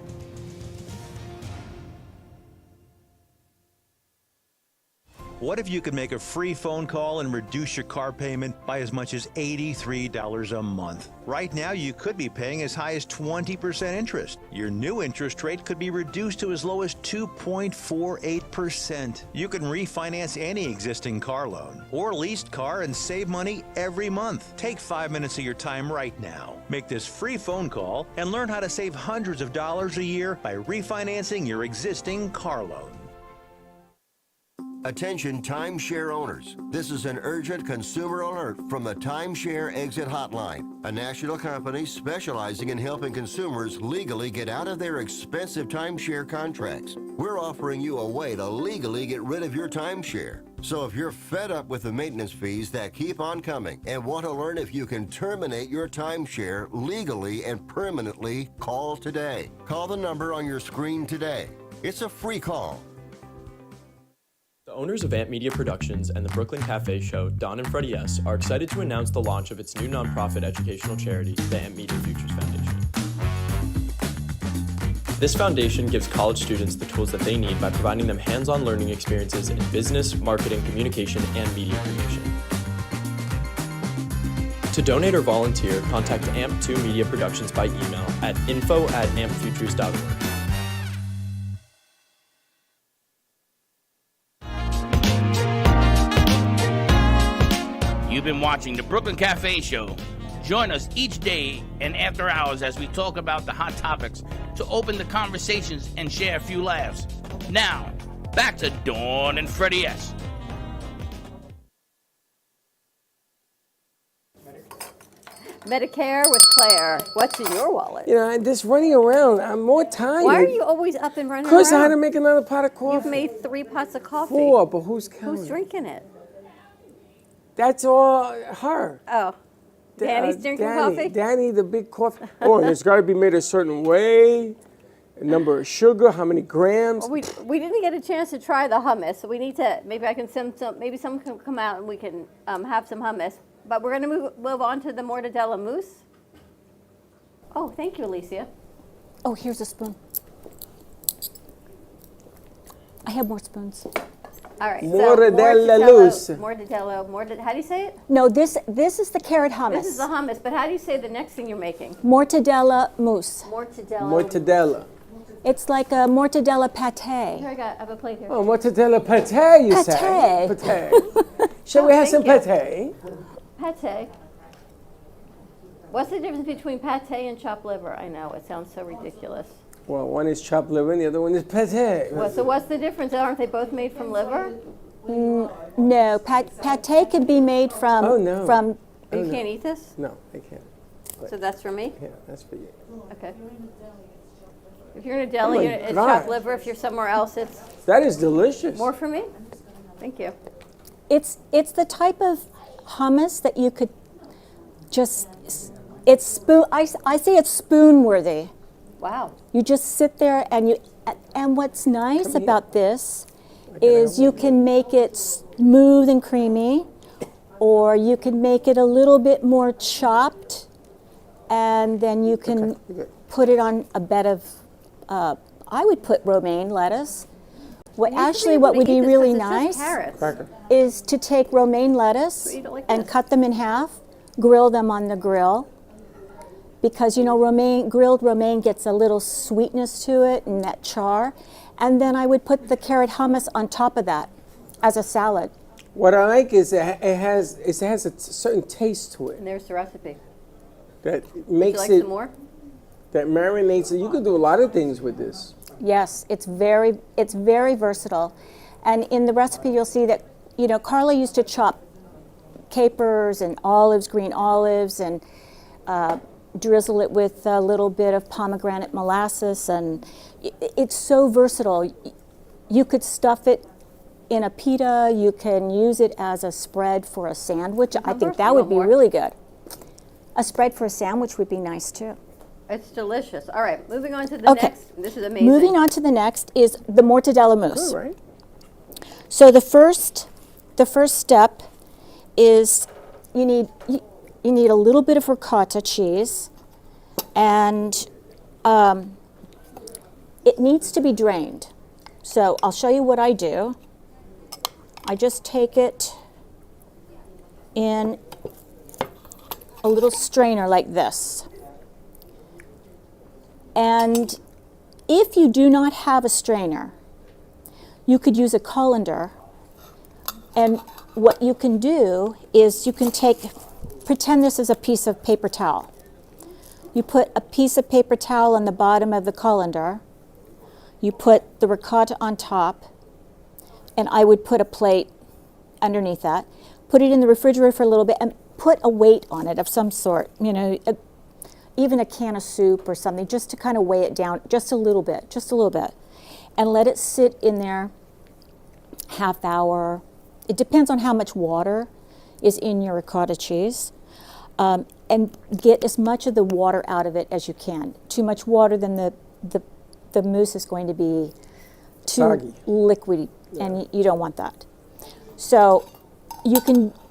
What if you could make a free phone call and reduce your car payment by as much as $83 a month? Right now, you could be paying as high as 20% interest. Your new interest rate could be reduced to as low as 2.48%. You can refinance any existing car loan or leased car and save money every month. Take 5 minutes of your time right now. Make this free phone call and learn how to save hundreds of dollars a year by refinancing your existing car loan. Attention timeshare owners. This is an urgent consumer alert from the Timeshare Exit Hotline, a national company specializing in helping consumers legally get out of their expensive timeshare contracts. We're offering you a way to legally get rid of your timeshare. So if you're fed up with the maintenance fees that keep on coming and want to learn if you can terminate your timeshare legally and permanently, call today. Call the number on your screen today. It's a free call. The owners of Amp Media Productions and the Brooklyn Cafe show, Don and Freddie S., are excited to announce the launch of its new nonprofit educational charity, the Amp Media Futures Foundation. This foundation gives college students the tools that they need by providing them hands-on learning experiences in business, marketing, communication, and media creation. To donate or volunteer, contact AMP2 Media Productions by email at info@ampfutures.org. You've been watching the Brooklyn Cafe Show. Join us each day and after hours as we talk about the hot topics to open the conversations and share a few laughs. Now, back to Dawn and Freddie S. Medicare with Claire. What's in your wallet? You know, I'm just running around. I'm more tired. Why are you always up and running around? Because I had to make another pot of coffee. You've made 3 pots of coffee. 4, but who's counting? Who's drinking it? That's all her. Oh. Danny's drinking coffee? Danny, the big coffee. Oh, and it's got to be made a certain way. A number of sugar, how many grams. Well, we didn't get a chance to try the hummus, so we need to, maybe I can send some, maybe someone can come out and we can have some hummus. But we're going to move on to the mortadella mousse. Oh, thank you, Alicia. Oh, here's a spoon. I have more spoons. All right. Mortadella loose. Mortadella, how do you say it? No, this is the carrot hummus. This is the hummus, but how do you say the next thing you're making? Mortadella mousse. Mortadella. Mortadella. It's like a mortadella pate. Here, I have a plate here. Oh, mortadella pate, you say? Pate. Shall we have some pate? Pate. What's the difference between pate and chopped liver? I know, it sounds so ridiculous. Well, one is chopped liver and the other one is pate. Well, so what's the difference? Aren't they both made from liver? No, pate can be made from... Oh, no. From You can't eat this? No, I can't. So that's for me? Yeah, that's for you. Okay. If you're in a deli, it's God. chopped liver. If you're somewhere else, it's... That is delicious. More for me? Thank you. It's the type of hummus that you could just... It's spoon. I say it's spoon worthy. Wow. You just sit there and what's nice about this is you can make it smooth and creamy, or you can make it a little bit more chopped, and then you can put it on a bed of, I would put romaine lettuce. What would be really nice is to take romaine lettuce and cut them in half, grill them on the grill, because grilled romaine gets a little sweetness to it and that char, and then I would put the carrot hummus on top of that as a salad. What I like is it has a certain taste to it. And there's the recipe. That makes Would you like some more? That marinates it. You could do a lot of things with this. Yes, it's very versatile, and in the recipe you'll see that Carla used to chop capers and olives, green olives, and drizzle it with a little bit of pomegranate molasses, and it's so versatile. You could stuff it in a pita. You can use it as a spread for a sandwich. I think that would be really good. A spread for a sandwich would be nice too. It's delicious. All right, moving on to the next. This is amazing. Moving on to the next is the mortadella mousse. All right. So the first step is you need a little bit of ricotta cheese, and it needs to be drained. So I'll show you what I do. I just take it in a little strainer like this. And if you do not have a strainer, you could use a colander. And what you can do is you can pretend this is a piece of paper towel. You put a piece of paper towel on the bottom of the colander. You put the ricotta on top, and I would put a plate underneath that. Put it in the refrigerator for a little bit and put a weight on it of some sort, even a can of soup or something, just to kind of weigh it down just a little bit, and let it sit in there half hour. It depends on how much water is in your ricotta cheese, and get as much of the water out of it as you can. Too much water, then the mousse is going to be too soggy, liquidy, and you don't want that. So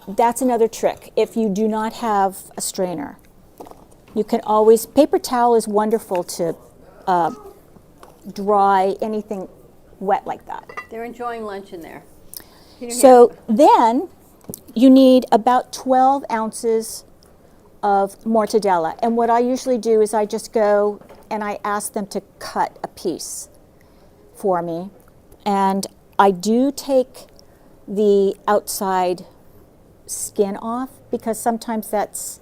that's another trick. If you do not have a strainer, you can always, paper towel is wonderful to dry anything wet like that. They're enjoying lunch in there. So then you need about 12 ounces of mortadella. And what I usually do is I just go and I ask them to cut a piece for me. And I do take the outside skin off, because sometimes it's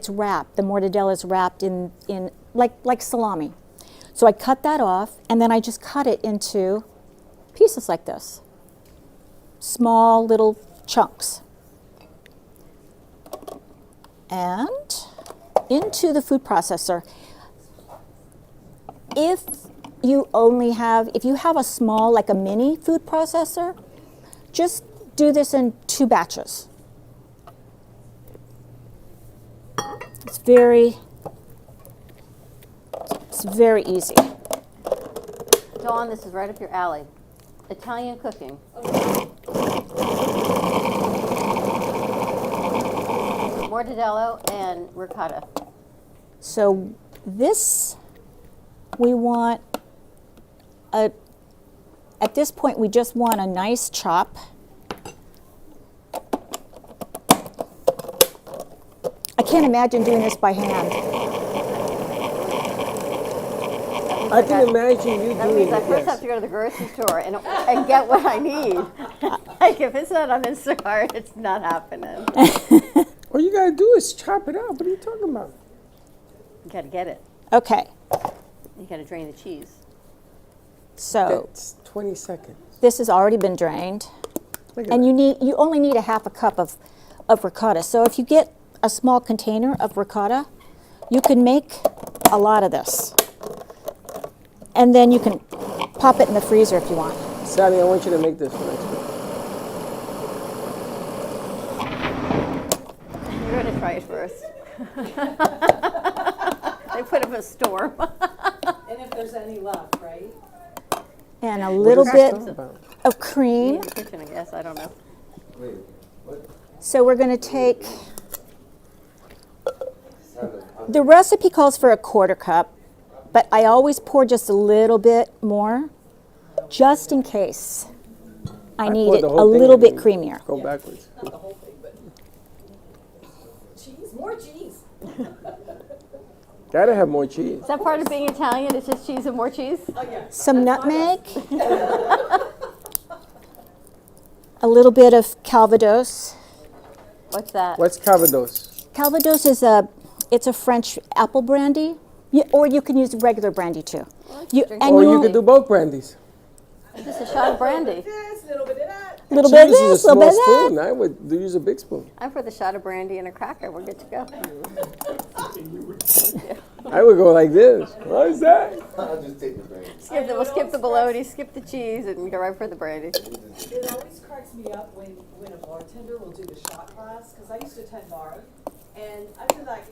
wrapped. The mortadella is wrapped in like salami. So I cut that off, and then I just cut it into pieces like this. Small little chunks. And into the food processor. If you have a small, like a mini food processor, just do this in 2 batches. It's very easy. Dawn, this is right up your alley. Italian cooking. Mortadella and ricotta. So this, we want at this point we just want a nice chop. I can't imagine doing this by hand. I can imagine you That doing means I it. first have Yes. to go to the grocery store and get what I need. Like if it's not on Instacart, it's not happening. All you gotta do is chop it out. What are you talking about? You gotta get it. Okay, You gotta drain the cheese. so That's 20 seconds. this has already been drained. Look at And you only need a half a cup of ricotta. So if you get a small container of ricotta, you can make a lot of this. And then you can pop it in the freezer if you want. Sally, I want you to make this for next week. You're gonna try it first. They put up a storm. And if there's any left, right? And a little bit Talking about? of cream. In the kitchen, I guess. I don't know. So we're going to take, the recipe calls for a quarter cup, but I always pour just a little bit more, just in case I need poured it the a whole thing little and bit then creamier. Go backwards. Not the whole thing, but cheese, more cheese. Gotta have more cheese. Is that part of being Italian? It's just cheese and more cheese? Oh, yeah. Some nutmeg, a little bit of Calvados. What's that? What's Calvados? Calvados is it's a French apple brandy, or you can use regular brandy too. Or you could do both brandies. Just a shot of brandy. This, little bit of that. Little bit of She this, uses a little bit small of that. spoon. I would use a big spoon. I'm for the shot of brandy and a cracker. We're good to go. I would go like this. What is that? I'll just take the brandy. We'll skip the bologna, skip the cheese, and go right for the brandy. It always cracks me up when a bartender will do the shot glass, because I used to attend bars, and I'd be like,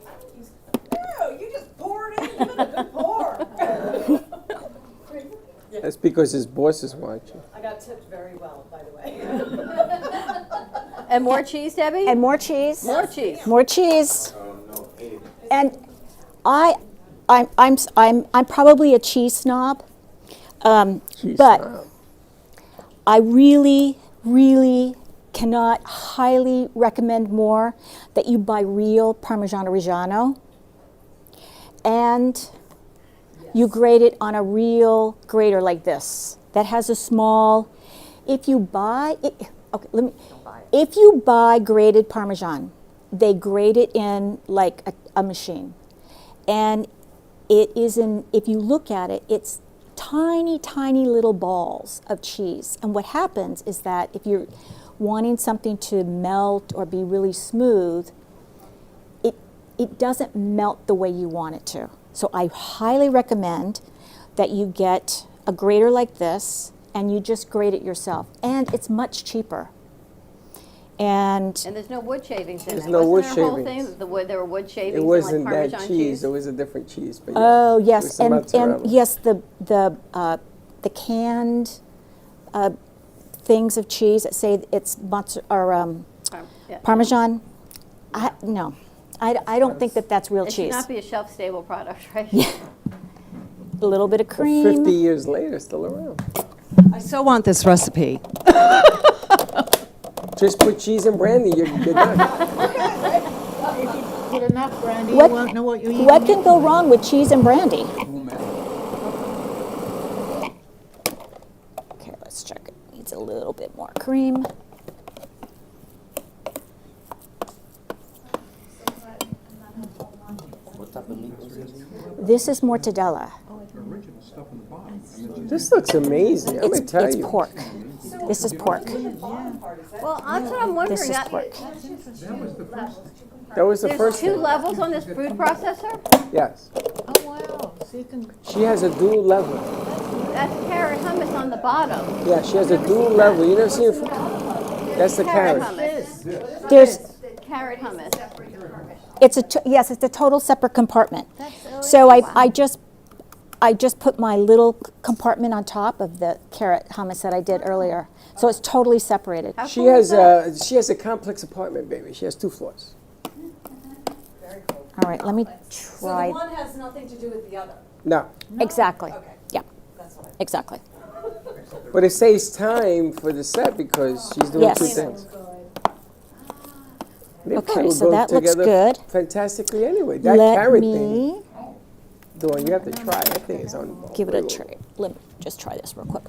no, you just pour it in, give it a good pour. That's because his boss is watching. I got tipped very well, by the way. And more cheese, Debbie? And more cheese. More cheese. More cheese. And I'm probably a cheese snob, but I really, really cannot highly recommend more that you buy real Parmigiano Reggiano and you grate it on a real grater like this that has a small. If you buy it, okay, if you buy grated Parmesan, they grate it in like a machine, and it is in. If you look at it, it's tiny, tiny little balls of cheese. And what happens is that if you're wanting something to melt or be really smooth, it doesn't melt the way you want it to. So I highly recommend that you get a grater like this and you just grate it yourself. And it's much cheaper. And there's no wood shavings in There's it. no wood Wasn't there a whole shavings. thing? There were wood shavings It wasn't and like that Parmesan cheese. It was a different cheese. But yeah, oh it was yes, some and mozzarella. yes, the canned things of cheese that say it's Parmesan. I don't think that's real It cheese. should not be a shelf-stable product, right? Yeah. A little bit of Well, cream. 50 years later, still around. I so want this recipe. Just put cheese and brandy. You're done. If you put enough brandy, What- you won't know what you're eating. What can go wrong with cheese and brandy? Okay, let's check it. Needs a little bit more cream. What type of meat was this? This is mortadella. This looks amazing. I'm gonna tell It's you. pork. This is pork. Well, that's what I'm wondering. This is pork. That was the There's first two thing. levels on this food processor? Yes. Oh, wow. So you can... She has a dual level. That's carrot hummus on the bottom. Yeah, she has a dual level. You never seen it? That's the carrot. hummus. There's Carrot hummus. yes, it's a total separate compartment. So I just put my little compartment on top of the carrot hummus that I did earlier. So it's totally separated. She has a complex apartment, baby. She has 2 floors. All right, let me So the try. one has nothing to do with the other. No. Exactly. Okay. Yeah, That's what I exactly. But it saves time for the set because she's doing Yes. 2 things. They Okay, probably so go that looks together good. fantastically anyway. That Let carrot me thing. Dawn, you have to try. That thing is on. Give it a try. Let me just try this real quick.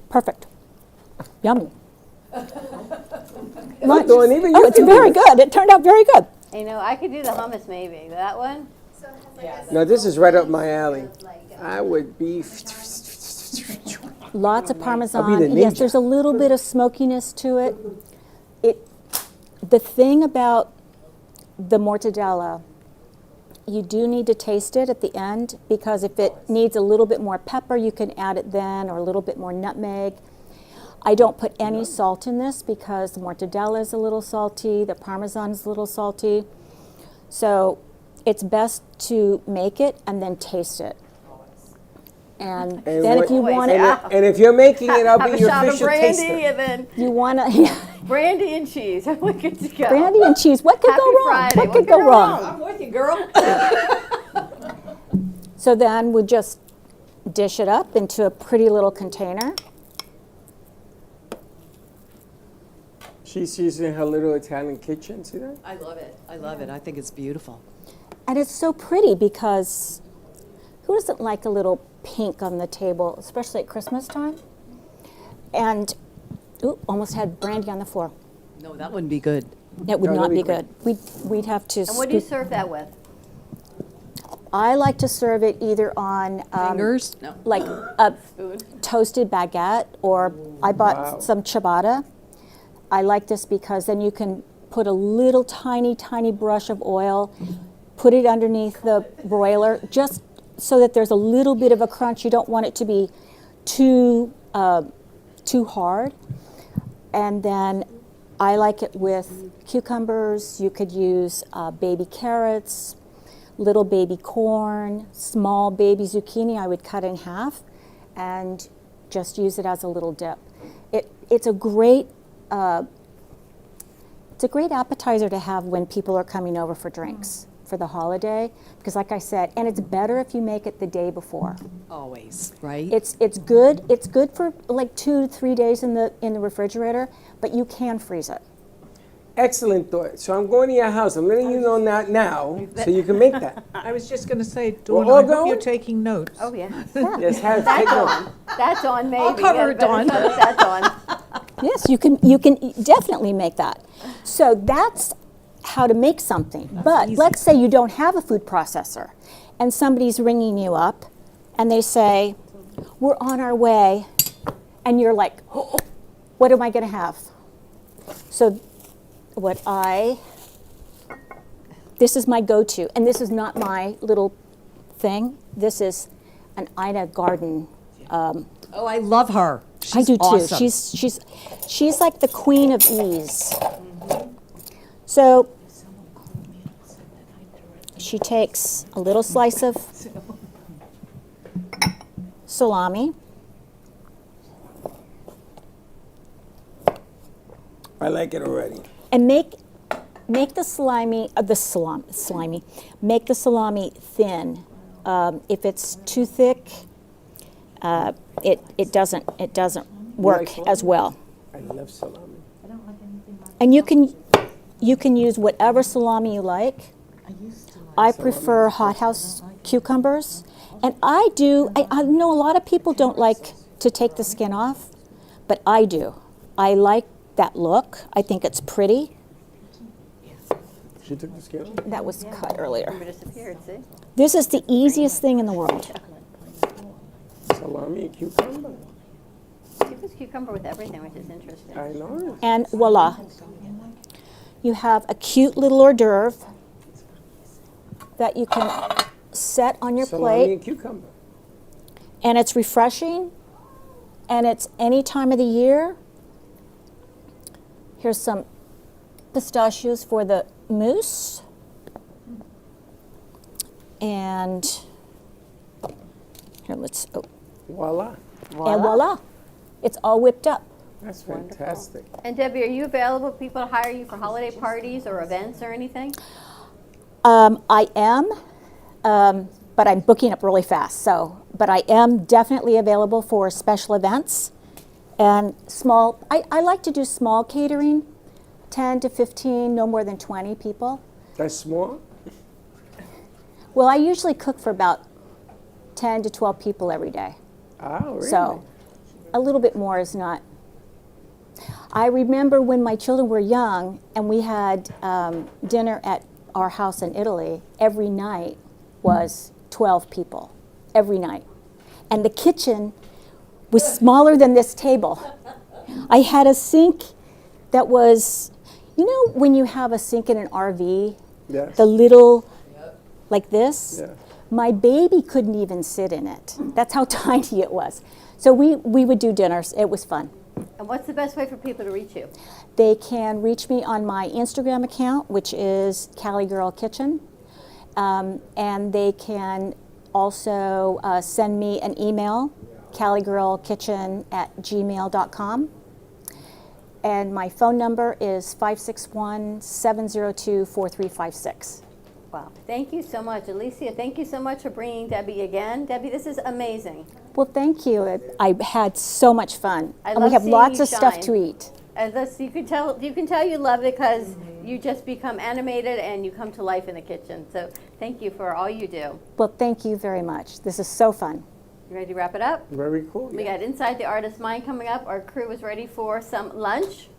Perfect. Yummy. Look, Dawn, even you it's can very do it. good. It turned out very good. You know, I could do the hummus maybe. That one? No, this is right up my alley. I would be. Lots of I'll be Parmesan. the Yes, ninja. there's a little bit of smokiness to it. The thing about the mortadella, you do need to taste it at the end, because if it needs a little bit more pepper, you can add it then, or a little bit more nutmeg. I don't put any salt in this because the mortadella is a little salty, the Parmesan is a little salty. So it's best to make it and then taste it. And then if you want it, and if you're making it, I'll Have be a your shot of official brandy taster. and then you want to, brandy and cheese. We're good to go. brandy and cheese. What could Happy go wrong? Friday. What could go wrong? I'm with you, girl. So then we just dish it up into a pretty little container. She's using her little Italian kitchen. See that? I love it. I love it. I think it's beautiful. And it's so pretty because who doesn't like a little pink on the table, especially at Christmas time? And, ooh, almost had brandy on the floor. No, that wouldn't be good. It would No, not that'd be be good. We'd have to. And what do you scoop- serve that with? I like to serve it either on Fingers? No. like a toasted baguette, or I bought some ciabatta. I like this because then you can put a little tiny brush of oil, put it underneath the broiler, just so that there's a little bit of a crunch. You don't want it to be too hard. And then I like it with cucumbers. You could use baby carrots, little baby corn, small baby zucchini. I would cut in half and just use it as a little dip. It's a great appetizer to have when people are coming over for drinks for the holiday, because like I said, and it's better if you make it the day before. Always, right? It's good. It's good for like 2 to 3 days in the refrigerator, but you can freeze it. Excellent thought. So I'm going to your house. I'm letting you know now, so you can make that. I was just going to say, Dawn, all I hope going? you're taking notes. Oh, yeah. Yes, have That's take notes. on. That's on, maybe. I'll cover it, Dawn. That's on. Yes, you can definitely make that. So that's how to make something. But let's say you don't have a food processor and somebody's ringing you up and they say, we're on our way, and you're like, oh, what am I going to have? So this is my go-to, and this is not my little thing. This is an Ina Garden. Oh, I love her. She's I do awesome. too. She's like the queen of ease. So she takes a little slice of salami. I like it already. And make the salami make the salami thin. If it's too thick, it doesn't work as well. I love salami. And you can use whatever salami you like. I prefer hothouse cucumbers, and I know a lot of people don't like to take the skin off, but I do. I like that look. I think it's pretty. She took the skin off? That was cut earlier. It disappeared, see? This is the easiest thing in the world. Salami and cucumber. She puts cucumber with everything, which is interesting. I know. And voila. You have a cute little hors d'oeuvre that you can set on your Salami plate. and cucumber. And it's refreshing, and it's any time of the year. Here's some pistachios for the mousse. And here, Voila. and voila. It's all whipped up. That's fantastic. And Debbie, are you available for people to hire you for holiday parties or events or anything? I am, but I'm booking up really fast. But I am definitely available for special events and small. I like to do small catering 10 to 15, no more than 20 people. That's small? Well, I usually cook for about 10 to 12 people every day. Oh, really? So a little bit more is not. I remember when my children were young and we had dinner at our house in Italy, every night was 12 people, every night. And the kitchen was smaller than this table. I had a sink that was, you know when you have a sink in an RV? Yes. The little, like this? Yeah. My baby couldn't even sit in it. That's how tiny it was. So we would do dinners. It was fun. And what's the best way for people to reach you? They can reach me on my Instagram account, which is Cali Girl Kitchen. And they can also send me an email, caligirlkitchen@gmail.com. And my phone number is 561-702-4356. Wow. Thank you so much. Alicia, thank you so much for bringing Debbie again. Debbie, this is amazing. Well, thank you. I had so much fun. I And love we have seeing lots you of stuff shine. to eat. And this, you can tell you love it because you just become animated and you come to life in the kitchen. So thank you for all you do. Well, thank you very much. This is so fun. You ready to wrap it up? Very cool. We got Inside the Artist's Mind coming up. Our crew is ready for some lunch.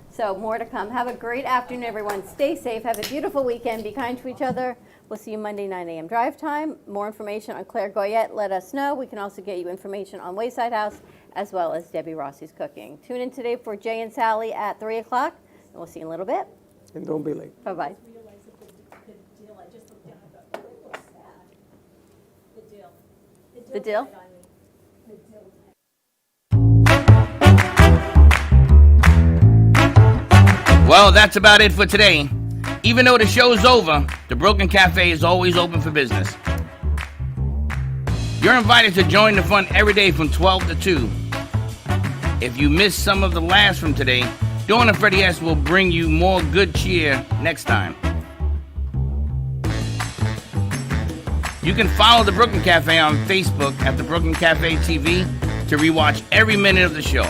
So more to come. Have a great afternoon, everyone. Stay safe. Have a beautiful weekend. Be kind to each other. We'll see you Monday, 9 a.m. drive time. More information on Claire Goyette, let us know. We can also get you information on Wayside House as well as Debbie Rossi's cooking. Tune in today for Jay and Sally at 3 o'clock, and we'll see you in a little bit. And don't be late. Bye-bye. The deal? Well, that's about it for today. Even though the show's over, the Brooklyn Cafe is always open for business. You're invited to join the fun every day from 12 to 2. If you missed some of the laughs from today, Dawn and Freddie S. will bring you more good cheer next time. You can follow the Brooklyn Cafe on Facebook at the Brooklyn Cafe TV to rewatch every minute of the show.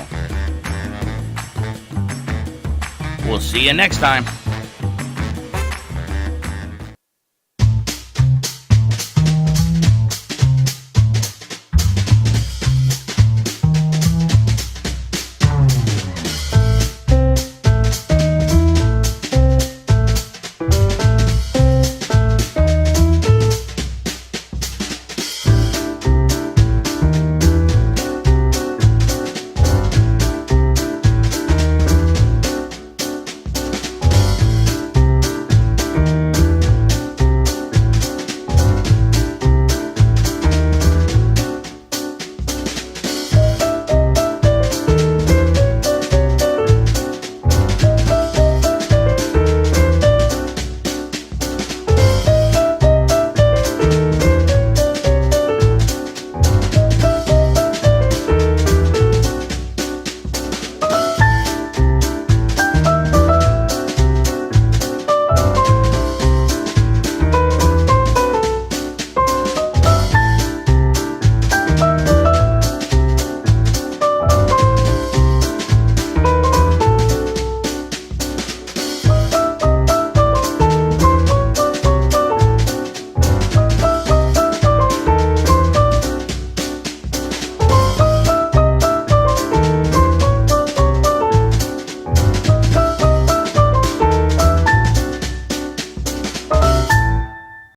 We'll see you next time.